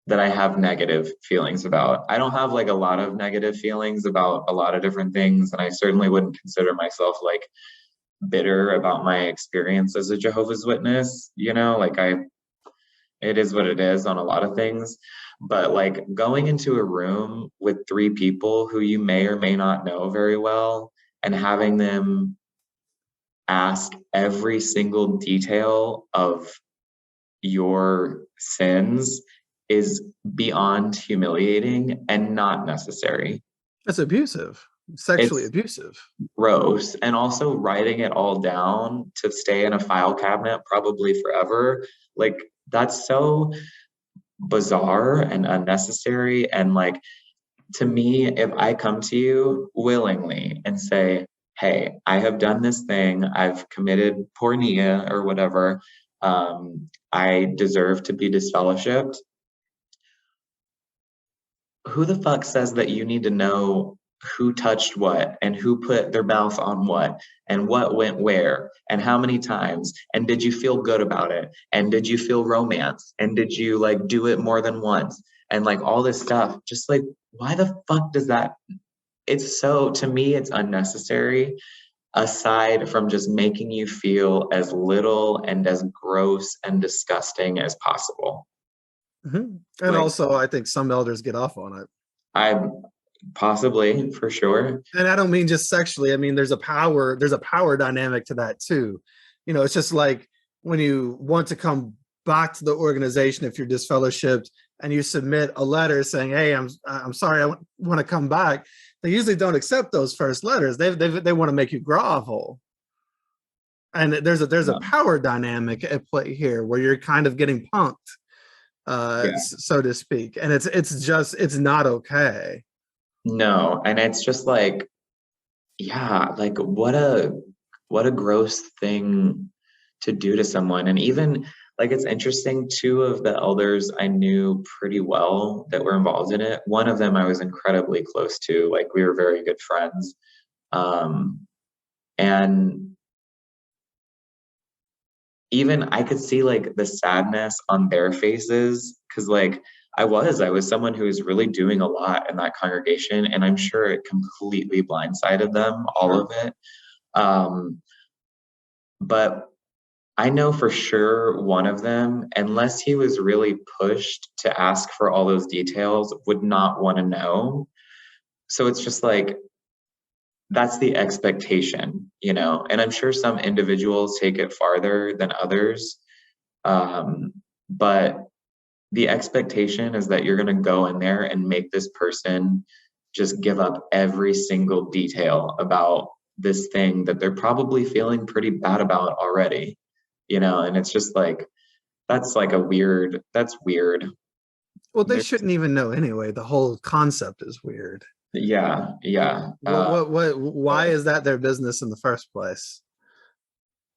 that I have negative feelings about. I don't have like a lot of negative feelings about a lot of different things, and I certainly wouldn't consider myself like bitter about my experience as a Jehovah's Witness. You know, like it is what it is on a lot of things. But like going into a room with three people who you may or may not know very well and having them ask every single detail of your sins is beyond humiliating and not necessary. That's abusive, sexually It's abusive. gross. And also writing it all down to stay in a file cabinet probably forever. Like that's so bizarre and unnecessary. And like to me, if I come to you willingly and say, hey, I have done this thing, I've committed pornea or whatever, I deserve to be disfellowshipped. Who the fuck says that you need to know who touched what and who put their mouth on what and what went where and how many times and did you feel good about it and did you feel romance and did you like do it more than once and like all this stuff? Just like why the fuck does that? It's so, to me it's unnecessary, aside from just making you feel as little and as gross and disgusting as possible. And Like also, I think some elders get off on it. I possibly, for sure. And I don't mean just sexually. I mean, there's a power dynamic to that too. You know, it's just like when you want to come back to the organization, if you're disfellowshipped and you submit a letter saying, hey, I'm sorry, I want to come back. They usually don't accept those first letters. They want to make you grovel. And there's a power dynamic at play here where you're kind of getting punked, so to speak. And it's not okay. No, and it's just like, yeah, like what a gross thing to do to someone. And even like it's interesting, two of the elders I knew pretty well that were involved in it. One of them I was incredibly close to, like we were very good friends. And even I could see like the sadness on their faces because like I was someone who was really doing a lot in that congregation, and I'm sure it completely blindsided them, all of it. But I know for sure one of them, unless he was really pushed to ask for all those details, would not want to know. So it's just like that's the expectation, you know, and I'm sure some individuals take it farther than others. But the expectation is that you're going to go in there and make this person just give up every single detail about this thing that they're probably feeling pretty bad about already, you know, and it's just like, that's weird. Well, they shouldn't even know anyway. The whole concept is weird. Yeah. Why is that their business in the first place?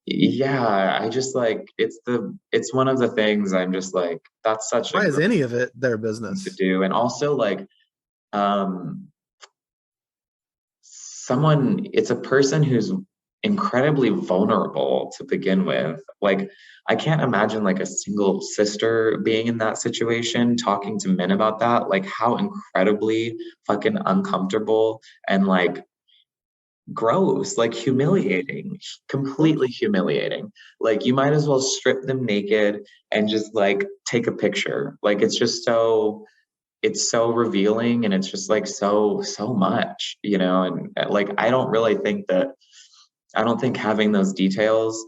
Yeah, I just like it's one of the things I'm just like, that's such Why a is great any of it their thing to business? do. And also like um it's a person who's incredibly vulnerable to begin with. Like I can't imagine like a single sister being in that situation talking to men about that, like how incredibly fucking uncomfortable and like gross, like humiliating, completely humiliating. Like you might as well strip them naked and just like take a picture. Like it's so revealing, and it's just like so much, you know. And like I don't think having those details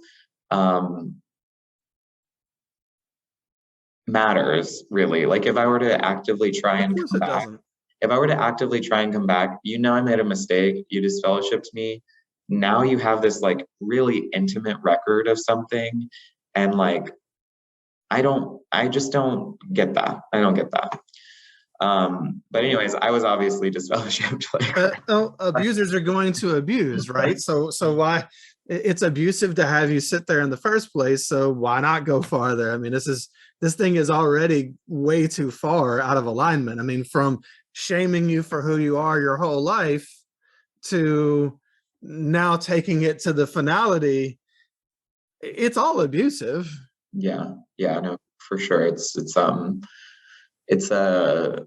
matters really. Like if I were to actively try Of and course come it back, doesn't. if I were to actively try and come back, you know, I made a mistake, you disfellowshipped me. Now you have this like really intimate record of something. And like, I just don't get that. I don't get that. But anyways, I was obviously disfellowshipped. Abusers are going to abuse, right? So it's abusive to have you sit there in the first place. So why not go farther? I mean, this thing is already way too far out of alignment. I mean, from shaming you for who you are your whole life to now taking it to the finality, it's all abusive. Yeah, yeah, no, for sure. It's a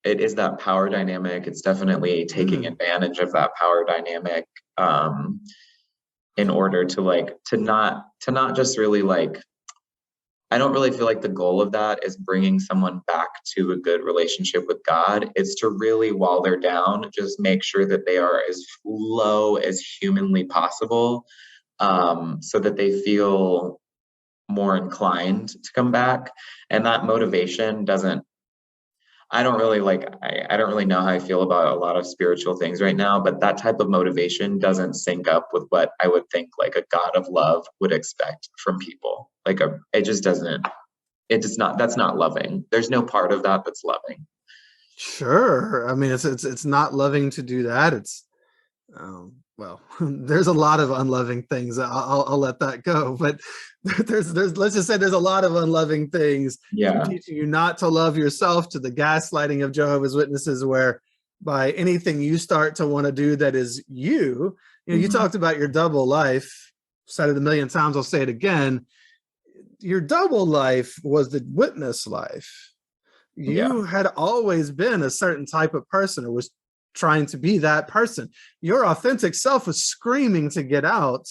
it is that power dynamic. It's definitely taking Mm. advantage of that power dynamic, um, in order to like to not just really like, I don't really feel like the goal of that is bringing someone back to a good relationship with God. It's to really, while they're down, just make sure that they are as low as humanly possible, so that they feel more inclined to come back. And that motivation doesn't, I don't really like, I don't really know how I feel about a lot of spiritual things right now, but that type of motivation doesn't sync up with what I would think like a God of love would expect from people. It just doesn't, it is not, that's not loving. There's no part of that that's loving. Sure. I mean, it's not loving to do that. It's well, there's a lot of unloving things. I'll let that go. But there's let's just say there's a lot of unloving things from Yeah. teaching you not to love yourself to the gaslighting of Jehovah's Witnesses, where by anything you start to want to do that is you, you know, you Mhm. talked about your double life. Said it a million times. I'll say it again. Your double life was the witness life. Yeah. You had always been a certain type of person or was trying to be that person. Your authentic self was screaming to get out.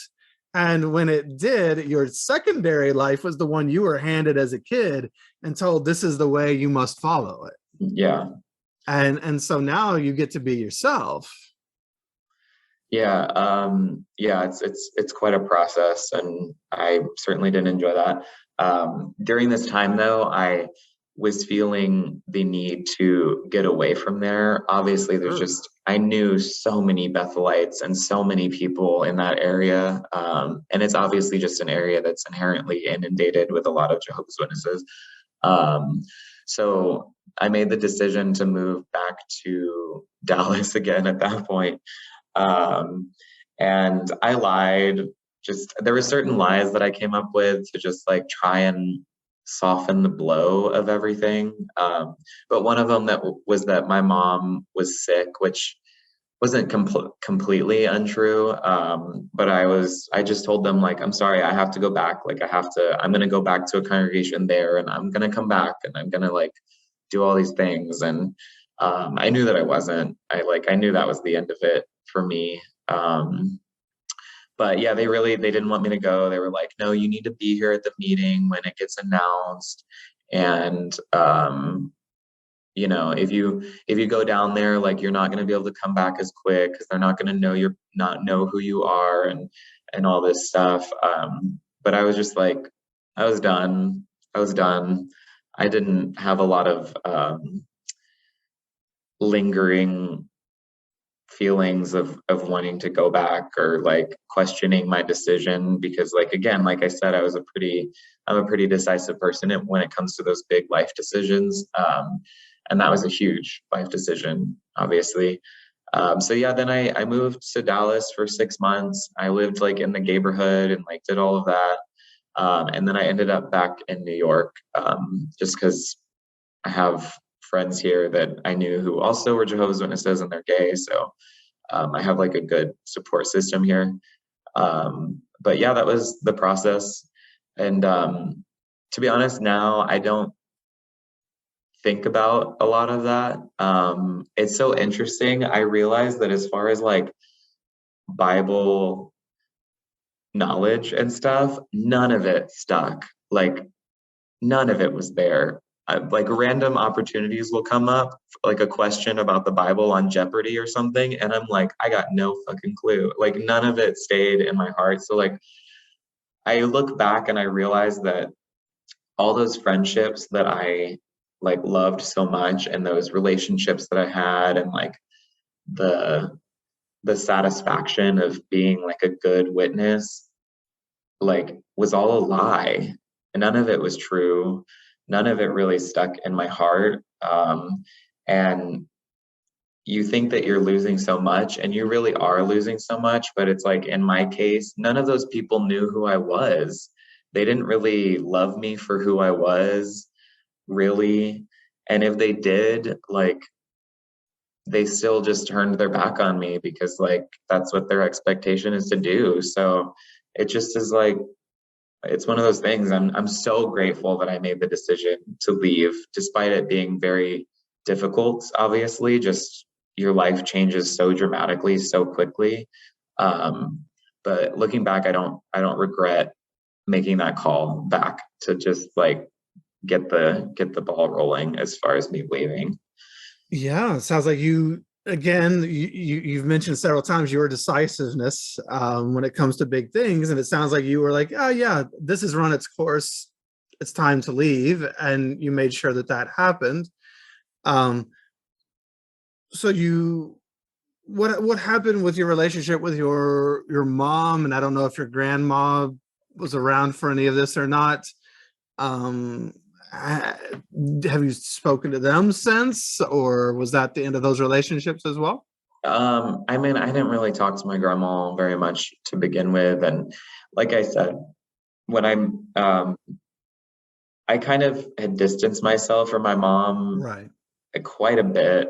And when it did, your secondary life was the one you were handed as a kid and told this is the way you must follow it. Yeah. And so now you get to be yourself. Yeah. Yeah, it's quite a process, and I certainly didn't enjoy that. During this time though, I was feeling the need to get away from there. Obviously, there's Sure. just, I knew so many Bethelites and so many people in that area. And it's obviously just an area that's inherently inundated with a lot of Jehovah's Witnesses. Um, so I made the decision to move back to Dallas again at that point. Um, and I lied. Just, there were certain lies that I came up with to just like try and soften the blow of everything. But one of them was that my mom was sick, which wasn't completely untrue. But I just told them like, I'm sorry, I have to go back. Like I'm going to go back to a congregation there, and I'm going to come back, and I'm going to like do all these things. And I knew that I wasn't, I knew that was the end of it for me. But yeah, they didn't want me to go. They were like, no, you need to be here at the meeting when it gets announced. And you know, if you go down there, like you're not going to be able to come back as quick because they're not going to know who you are, and all this stuff. But I was just like, I was done. I was done. I didn't have a lot of lingering feelings of wanting to go back or like questioning my decision, because like again, like I said, I'm a pretty decisive person when it comes to those big life decisions. And that was a huge life decision, obviously. So yeah, then I moved to Dallas for 6 months. I lived like in the neighborhood and like did all of that. And then I ended up back in New York, just because I have friends here that I knew who also were Jehovah's Witnesses and they're gay. So I have like a good support system here. But yeah, that was the process. And to be honest, now I don't think about a lot of that. It's so interesting. I realize that as far as like Bible knowledge and stuff, none of it stuck. Like none of it was there. Like random opportunities will come up, like a question about the Bible on Jeopardy or something, and I'm like, I got no fucking clue. Like none of it stayed in my heart. So like I look back and I realize that all those friendships that I like loved so much, and those relationships that I had, and like the the satisfaction of being like a good witness, like was all a lie. And none of it was true. None of it really stuck in my heart. And you think that you're losing so much, and you really are losing so much. But it's like, in my case, none of those people knew who I was. They didn't really love me for who I was, really. And if they did, like, they still just turned their back on me because, like, that's what their expectation is to do. So it just is like, it's one of those things. I'm so grateful that I made the decision to leave, despite it being very difficult. Obviously, just your life changes so dramatically, so quickly. Um, but looking back, I don't regret making that call back to just like get the ball rolling as far as me leaving. Yeah, it sounds like you again. You've mentioned several times your decisiveness when it comes to big things, and it sounds like you were like, oh yeah, this has run its course. It's time to leave, and you made sure that that happened. Um, so you, what happened with your relationship with your mom? And I don't know if your grandma was around for any of this or not. Um, have you spoken to them since, or was that the end of those relationships as well? I mean, I didn't really talk to my grandma very much to begin with, and like I said, when I kind of had distanced myself from my mom Right. quite a bit,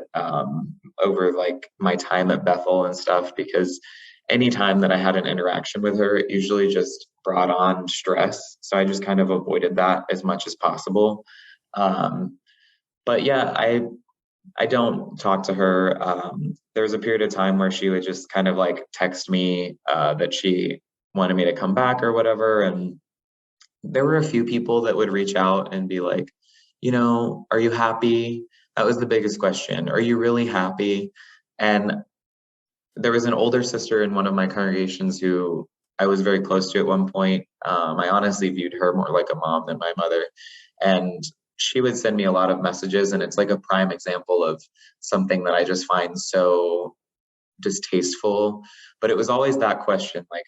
over like my time at Bethel and stuff, because anytime that I had an interaction with her, it usually just brought on stress. So I just kind of avoided that as much as possible. Um, but yeah, I don't talk to her. There was a period of time where she would just kind of like text me that she wanted me to come back or whatever, and there were a few people that would reach out and be like, are you happy? That was the biggest question. Are you really happy? And there was an older sister in one of my congregations who I was very close to at one point. I honestly viewed her more like a mom than my mother. And she would send me a lot of messages, and it's like a prime example of something that I just find so distasteful. But it was always that question, like,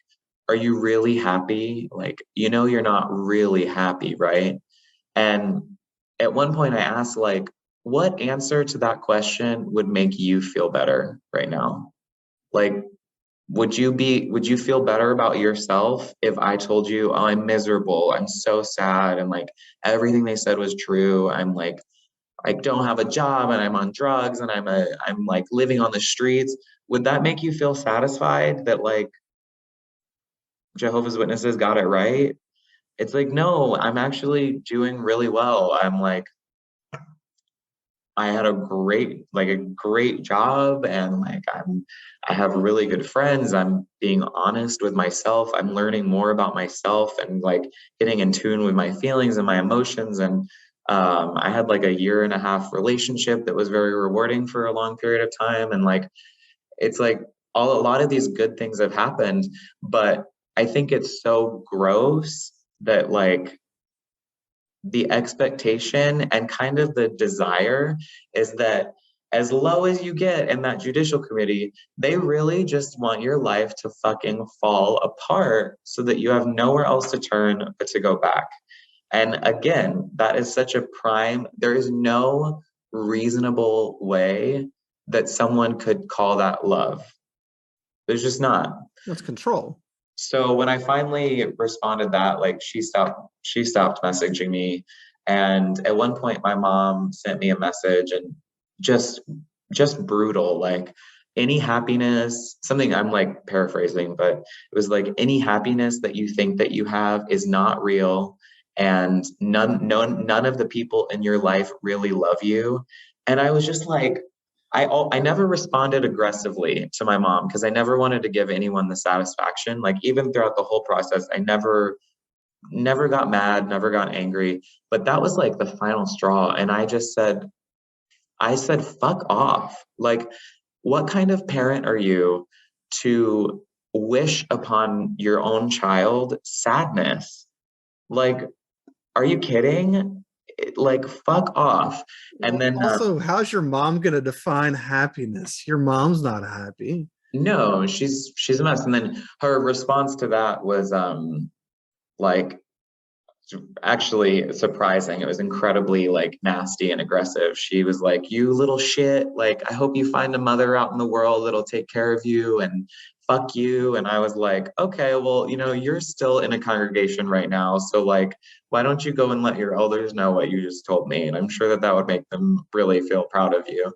are you really happy? Like, you're not really happy, right? And at one point I asked, like, what answer to that question would make you feel better right now? Like, would you feel better about yourself if I told you, oh, I'm miserable, I'm so sad, and like everything they said was true. I'm like, I don't have a job, and I'm on drugs, and I'm like living on the streets. Would that make you feel satisfied that like Jehovah's Witnesses got it right? It's like, no, I'm actually doing really well. I'm like, I had a great job, and like I have really good friends. I'm being honest with myself. I'm learning more about myself and like getting in tune with my feelings and my emotions. And I had like a year and a half relationship that was very rewarding for a long period of time. And like, it's like a lot of these good things have happened, but I think it's so gross that like the expectation and kind of the desire is that as low as you get in that judicial committee, they really just want your life to fucking fall apart so that you have nowhere else to turn but to go back. And again, that is such a prime, there is no reasonable way that someone could call that love. There's just not. That's control. So when I finally responded that, like she stopped messaging me. And at one point my mom sent me a message, and just just brutal, like, any happiness, something, I'm like paraphrasing, but it was like, any happiness that you think that you have is not real, and none of the people in your life really love you. And I was just like, I never responded aggressively to my mom because I never wanted to give anyone the satisfaction. Like, even throughout the whole process, I never got mad, never got angry. But that was like the final straw. And I said, fuck off. Like, what kind of parent are you to wish upon your own child sadness? Like, are you kidding? Like, fuck off. And Well, then also, how's your mom going to define happiness? Your mom's not happy. no, she's a mess. And then her response to that was like, actually surprising. It was incredibly like nasty and aggressive. She was like, "You little shit, like I hope you find a mother out in the world that'll take care of you and fuck you." And I was like, "Okay, well, you're still in a congregation right now, so like why don't you go and let your elders know what you just told me?" And I'm sure that that would make them really feel proud of you.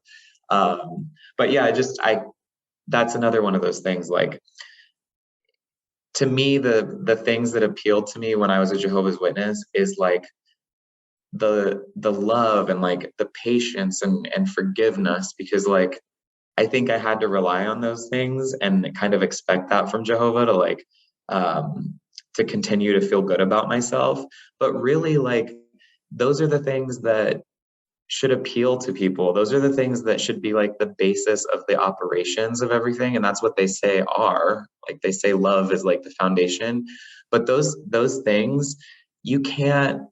But yeah, I that's another one of those things like to me the things that appealed to me when I was a Jehovah's Witness is like the love and like the patience and forgiveness, because like I think I had to rely on those things and kind of expect that from Jehovah to like to continue to feel good about myself. But really like those are the things that should appeal to people. Those are the things that should be like the basis of the operations of everything. And that's what they say are. Like they say love is like the foundation. But those things you can't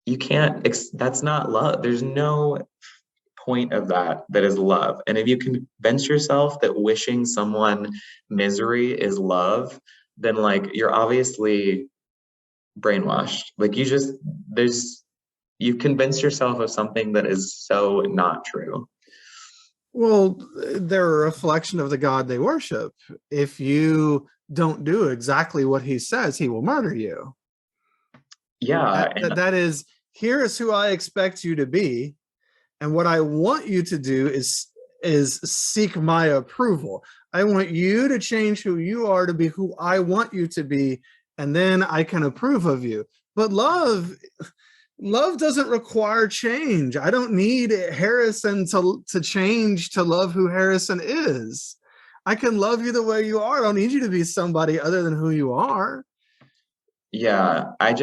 that's not love. There's no point of that is love. And if you convince yourself that wishing someone misery is love, then like you're obviously brainwashed. Like you convince yourself of something that is so not true. Well, they're a reflection of the God they worship. If you don't do exactly what he says, he will murder you. Yeah. That is, here is who I expect you to be. And what I want you to do is seek my approval. I want you to change who you are to be who I want you to be, and then I can approve of you. But love doesn't require change. I don't need Harrison to change to love who Harrison is. I can love you the way you are. I don't need you to be somebody other than who you are. Yeah, I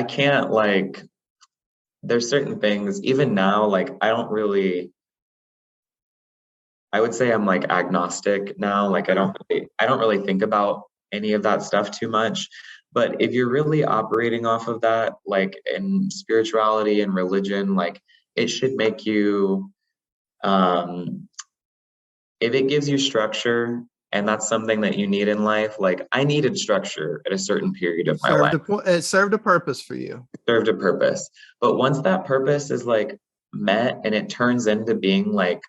can't like there's certain things even now like I would say I'm like agnostic now. Like I don't really think about any of that stuff too much. But if you're really operating off of that, like in spirituality and religion, like it should make you um if it gives you structure and that's something that you need in life, like I needed structure at a certain period of my life. It served a purpose for you. It served a purpose. But once that purpose is like met and it turns into being like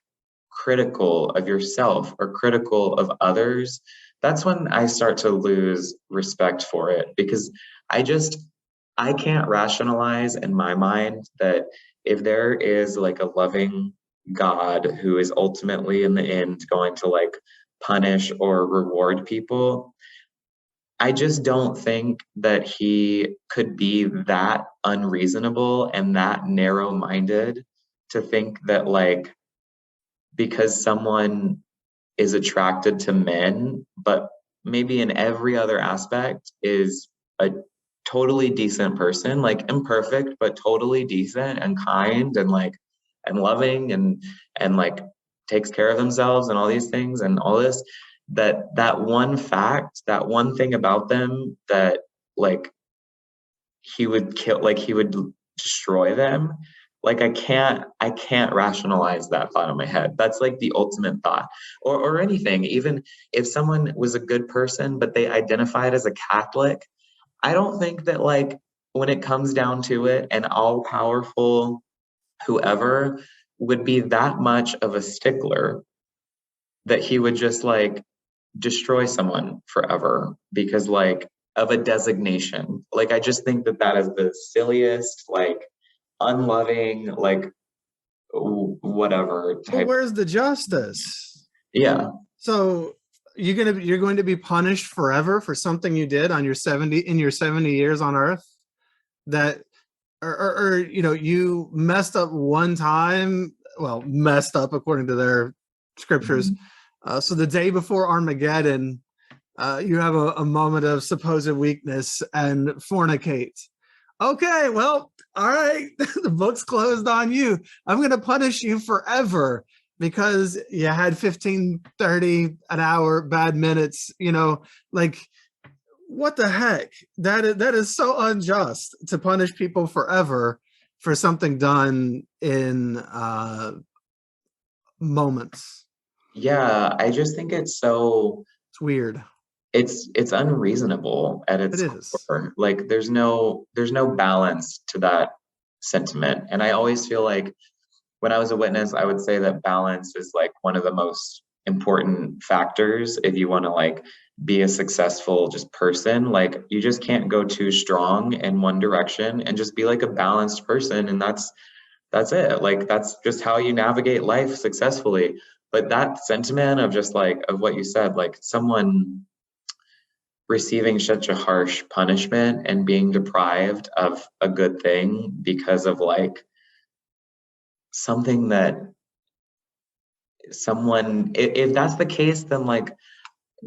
critical of yourself or critical of others, that's when I start to lose respect for it, because I can't rationalize in my mind that if there is like a loving God who is ultimately in the end going to like punish or reward people, I just don't think that he could be that unreasonable and that narrow minded to think that like because someone is attracted to men, but maybe in every other aspect is a totally decent person, like imperfect, but totally decent and kind and like and loving and like takes care of themselves and all these things and all this, that one fact, that one thing about them that like he would kill, like he would destroy them. Like I can't rationalize that thought in my head. That's like the ultimate thought. Or anything, even if someone was a good person but they identified as a Catholic, I don't think that like when it comes down to it, an all powerful whoever would be that much of a stickler that he would just like destroy someone forever because like of a designation. Like I just think that that is the silliest, like unloving, like whatever But type. where's the justice? Yeah. So you're going to be punished forever for something you did on your 70 years on earth, that or you messed up one time, well, messed up according to their scriptures. So the day before Armageddon, you have a moment of supposed weakness and fornicate. Okay, well, all right, the book's closed on you. I'm going to punish you forever because you had 15, 30 an hour bad minutes, like what the heck? That is so unjust to punish people forever for something done in moments. Yeah, I just think it's so It's weird. it's unreasonable at It its is. core. Like there's no balance to that sentiment. And I always feel like when I was a witness, I would say that balance is like one of the most important factors if you want to like be a successful just person. Like you just can't go too strong in one direction, and just be like a balanced person, and that's it. Like that's just how you navigate life successfully. But that sentiment of just like of what you said, like someone receiving such a harsh punishment and being deprived of a good thing because of like something that someone, if that's the case, then like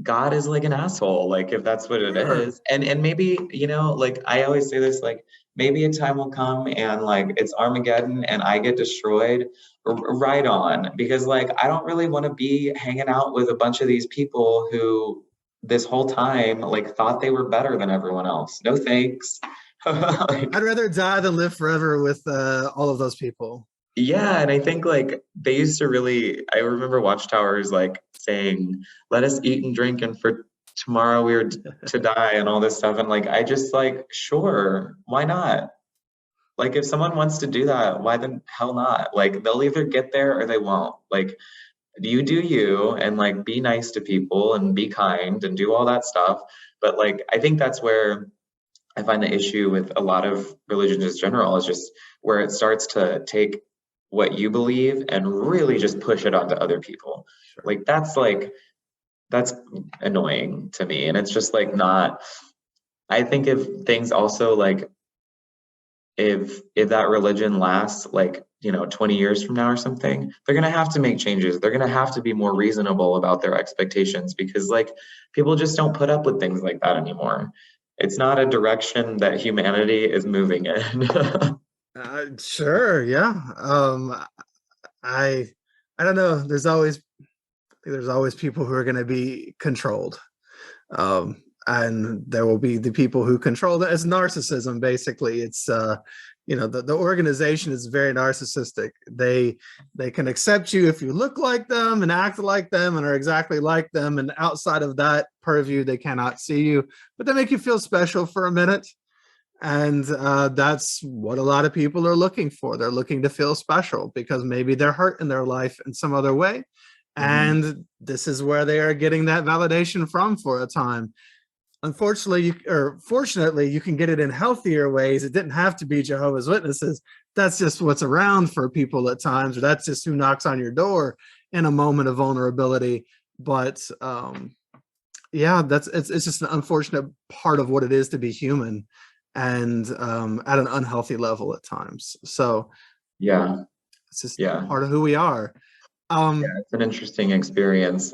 God is like an asshole, like if that's what it Sure. is. And maybe, like I always say this, like maybe a time will come and like it's Armageddon and I get destroyed. Right on. Because like I don't really want to be hanging out with a bunch of these people who this whole time like thought they were better than everyone else. No thanks. Like I'd rather die than live forever with all of those people. yeah, and I think like they used to really, I remember Watchtowers like saying, let us eat and drink, and for tomorrow we are to die, and all this stuff. And like, I just like, sure, why not? Like, if someone wants to do that, why the hell not? Like, they'll either get there or they won't. Like, you do you, and like be nice to people and be kind and do all that stuff. But like, I think that's where I find the issue with a lot of religions in general is just where it starts to take what you believe and really just push it onto other people. Sure. That's annoying to me. And it's just like not, I think if things also like if that religion lasts like 20 years from now or something, they're going to have to make changes. They're going to have to be more reasonable about their expectations, because like people just don't put up with things like that anymore. It's not a direction that humanity is moving in. Sure, yeah. I I don't know. There's always people who are going to be controlled, and there will be the people who control it as narcissism. Basically, it's the organization is very narcissistic. They can accept you if you look like them and act like them and are exactly like them, and outside of that purview, they cannot see you. But they make you feel special for a minute, and that's what a lot of people are looking for. They're looking to feel special because maybe they're hurt in their life in some other way. Mhm. And this is where they are getting that validation from for a time. Unfortunately, or fortunately, you can get it in healthier ways. It didn't have to be Jehovah's Witnesses. That's just what's around for people at times, or that's just who knocks on your door in a moment of vulnerability. But yeah, it's just an unfortunate part of what it is to be human, and at an unhealthy level at times. So Yeah, it's just yeah. part of who we are. Yeah, Um, it's an interesting experience.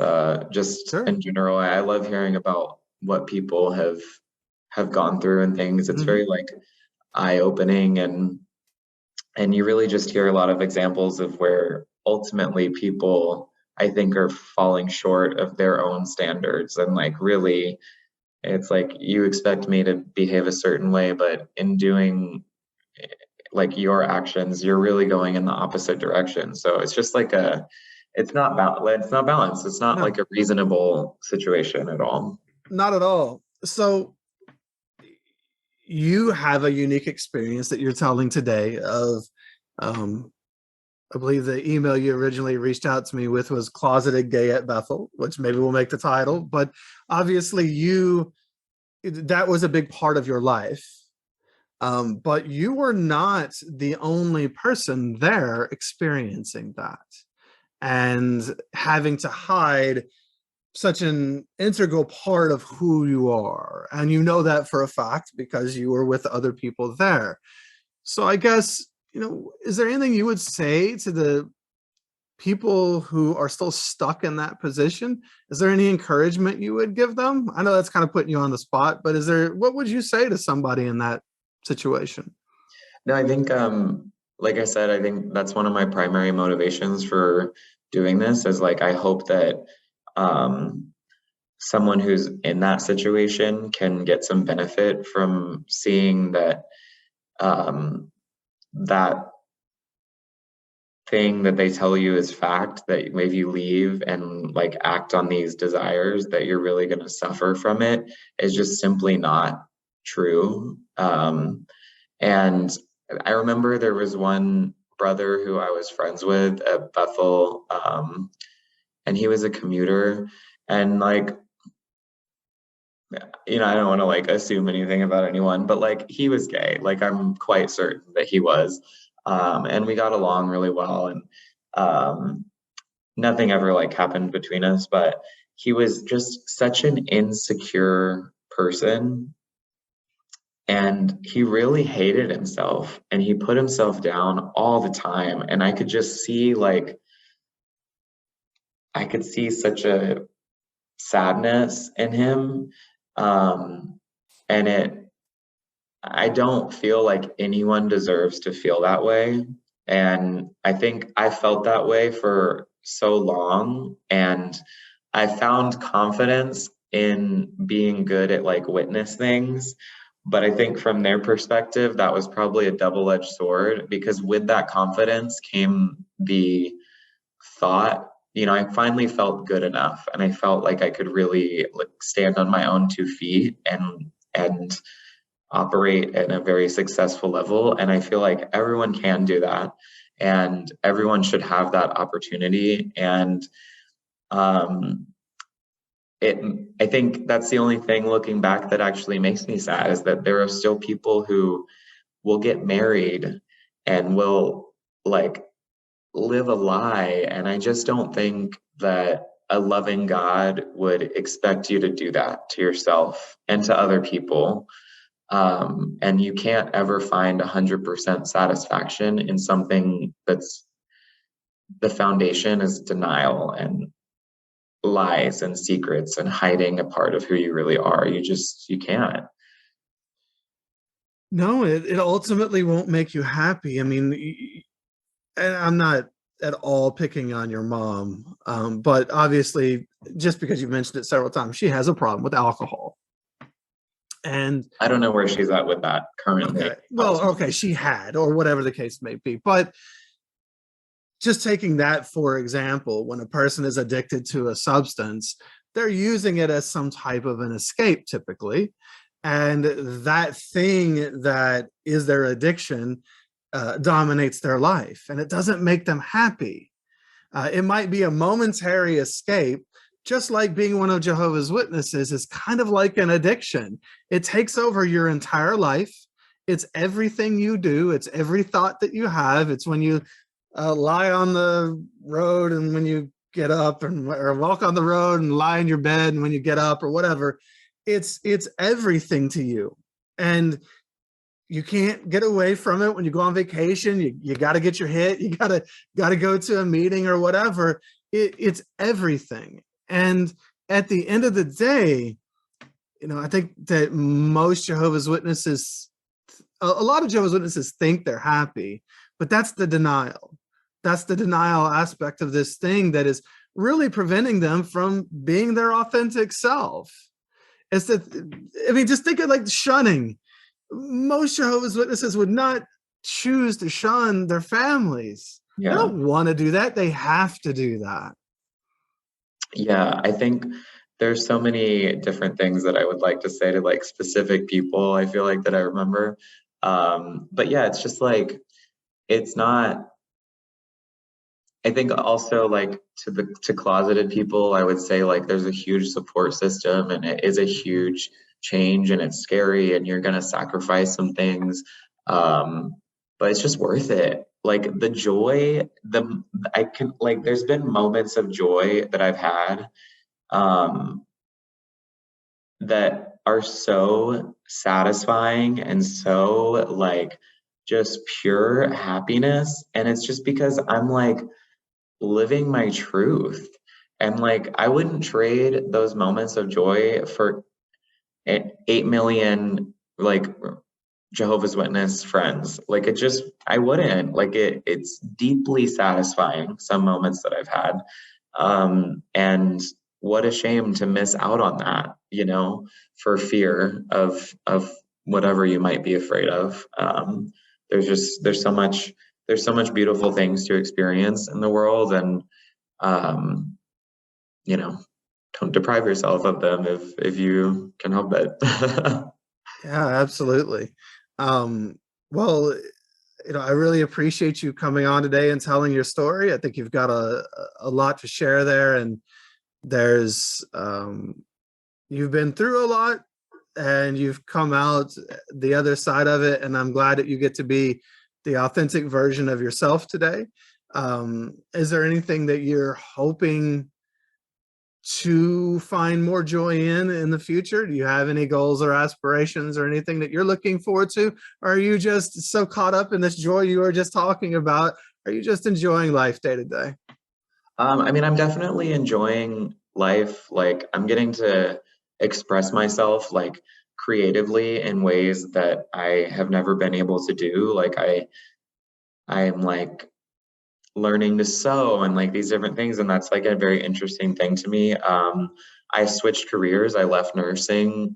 Just sure. in general, I love hearing about what people have gone through and things. It's Hmm. very like eye-opening, and you really just hear a lot of examples of where ultimately people, I think, are falling short of their own standards. And like really, it's like you expect me to behave a certain way, but in doing like your actions, you're really going in the opposite direction. So it's just like it's not balanced. It's not like No, a reasonable situation at all. not at all. So you have a unique experience that you're telling today of um, I believe the email you originally reached out to me with was closeted gay at Bethel, which maybe will make the title, but obviously that was a big part of your life. But you were not the only person there experiencing that and having to hide such an integral part of who you are. And you know that for a fact because you were with other people there. So I guess, is there anything you would say to the people who are still stuck in that position? Is there any encouragement you would give them? I know that's kind of putting you on the spot, but what would you say to somebody in that situation? No, I think like I said, I think that's one of my primary motivations for doing this is like I hope that um someone who's in that situation can get some benefit from seeing that um that thing that they tell you is fact, that if you leave and like act on these desires, that you're really going to suffer from it, is just simply not true. And I remember there was one brother who I was friends with at Bethel, and he was a commuter. And like, I don't want to like assume anything about anyone, but like he was gay. Like I'm quite certain that he was. And we got along really well, and um, nothing ever like happened between us, but he was just such an insecure person, and he really hated himself, and he put himself down all the time. And I could see such a sadness in him. Um, and I don't feel like anyone deserves to feel that way. And I think I felt that way for so long. And I found confidence in being good at like witness things. But I think from their perspective, that was probably a double-edged sword, because with that confidence came the thought, I finally felt good enough, and I felt like I could really like stand on my own 2 feet and operate at a very successful level. And I feel like everyone can do that, and everyone should have that opportunity. And um, it, I think that's the only thing looking back that actually makes me sad, is that there are still people who will get married and will like live a lie. And I just don't think that a loving God would expect you to do that to yourself and to other people. And you can't ever find 100% satisfaction in something that's the foundation is denial and lies and secrets and hiding a part of who you really are. You can't. No, it ultimately won't make you happy. I mean, and I'm not at all picking on your mom, but obviously, just because you mentioned it several times, she has a problem with alcohol. And I don't know where she's at with that currently. okay, well, okay, she had, or whatever the case may be. But just taking that for example, when a person is addicted to a substance, they're using it as some type of an escape typically. And that thing that is their addiction dominates their life, and it doesn't make them happy. It might be a momentary escape, just like being one of Jehovah's Witnesses is kind of like an addiction. It takes over your entire life. It's everything you do. It's every thought that you have. It's when you lie on the road and when you get up, and or walk on the road and lie in your bed and when you get up or whatever. It's everything to you. And you can't get away from it. When you go on vacation, you got to get your hit. You got to go to a meeting or whatever. It's everything. And at the end of the day, I think that most Jehovah's Witnesses, a lot of Jehovah's Witnesses think they're happy, but that's the denial. That's the denial aspect of this thing that is really preventing them from being their authentic self. It's that, I mean, just think of like shunning. Most Jehovah's Witnesses would not choose to shun their families. Yeah. They don't want to do that. They have to do that. Yeah, I think there's so many different things that I would like to say to like specific people, I feel like, that I remember. But yeah, it's just like, it's not, I think also like to closeted people, I would say like there's a huge support system, and it is a huge change, and it's scary, and you're gonna sacrifice some things. But it's just worth it. Like the joy, I can like there's been moments of joy that I've had that are so satisfying and so like just pure happiness. And it's just because I'm like living my truth. And like I wouldn't trade those moments of joy for 8 million like Jehovah's Witness friends. Like I wouldn't. Like it's deeply satisfying, some moments that I've had. And what a shame to miss out on that, for fear of whatever you might be afraid of. There's so much there's so much beautiful things to experience in the world, and um, you know, don't deprive yourself of them if you can help it. Yeah, absolutely. Um, well, I really appreciate you coming on today and telling your story. I think you've got a lot to share there, and there's you've been through a lot and you've come out the other side of it, and I'm glad that you get to be the authentic version of yourself today. Is there anything that you're hoping to find more joy in the future? Do you have any goals or aspirations or anything that you're looking forward to? Or are you just so caught up in this joy you were just talking about? Are you just enjoying life day to day? I mean, I'm definitely enjoying life. Like, I'm getting to express myself like creatively in ways that I have never been able to do. Like, I'm like learning to sew and like these different things, and that's like a very interesting thing to me. I switched careers. I left nursing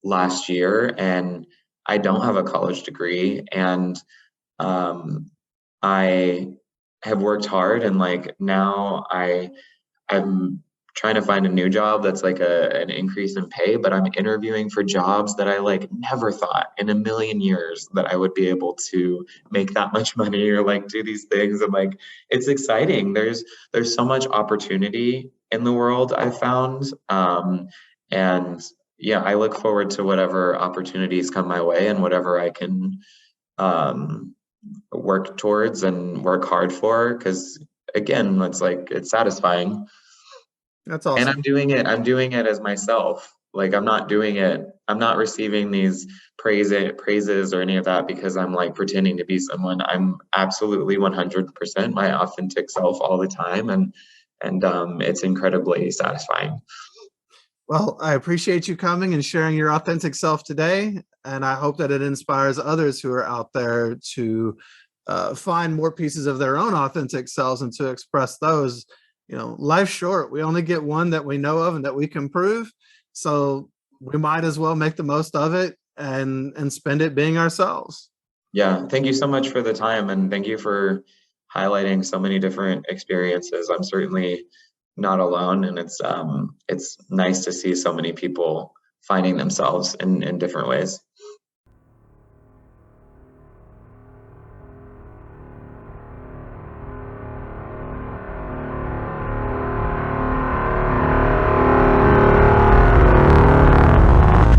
last year, and I don't have a college degree, and um, I have worked hard, and like now I'm trying to find a new job that's like an increase in pay, but I'm interviewing for jobs that I like never thought in a million years that I would be able to make that much money or like do these things. And like it's exciting. There's so much opportunity in the world I've found. And yeah, I look forward to whatever opportunities come my way and whatever I can um work towards and work hard for, because again, it's satisfying. That's And awesome. I'm doing it as myself. Like I'm not receiving these praises or any of that because I'm like pretending to be someone. I'm absolutely 100% my authentic self all the time, and it's incredibly satisfying. Well, I appreciate you coming and sharing your authentic self today. And I hope that it inspires others who are out there to find more pieces of their own authentic selves and to express those. Life's short. We only get one that we know of and that we can prove. So we might as well make the most of it and spend it being ourselves. Yeah, thank you so much for the time, and thank you for highlighting so many different experiences. I'm certainly not alone, and it's nice to see so many people finding themselves in different ways.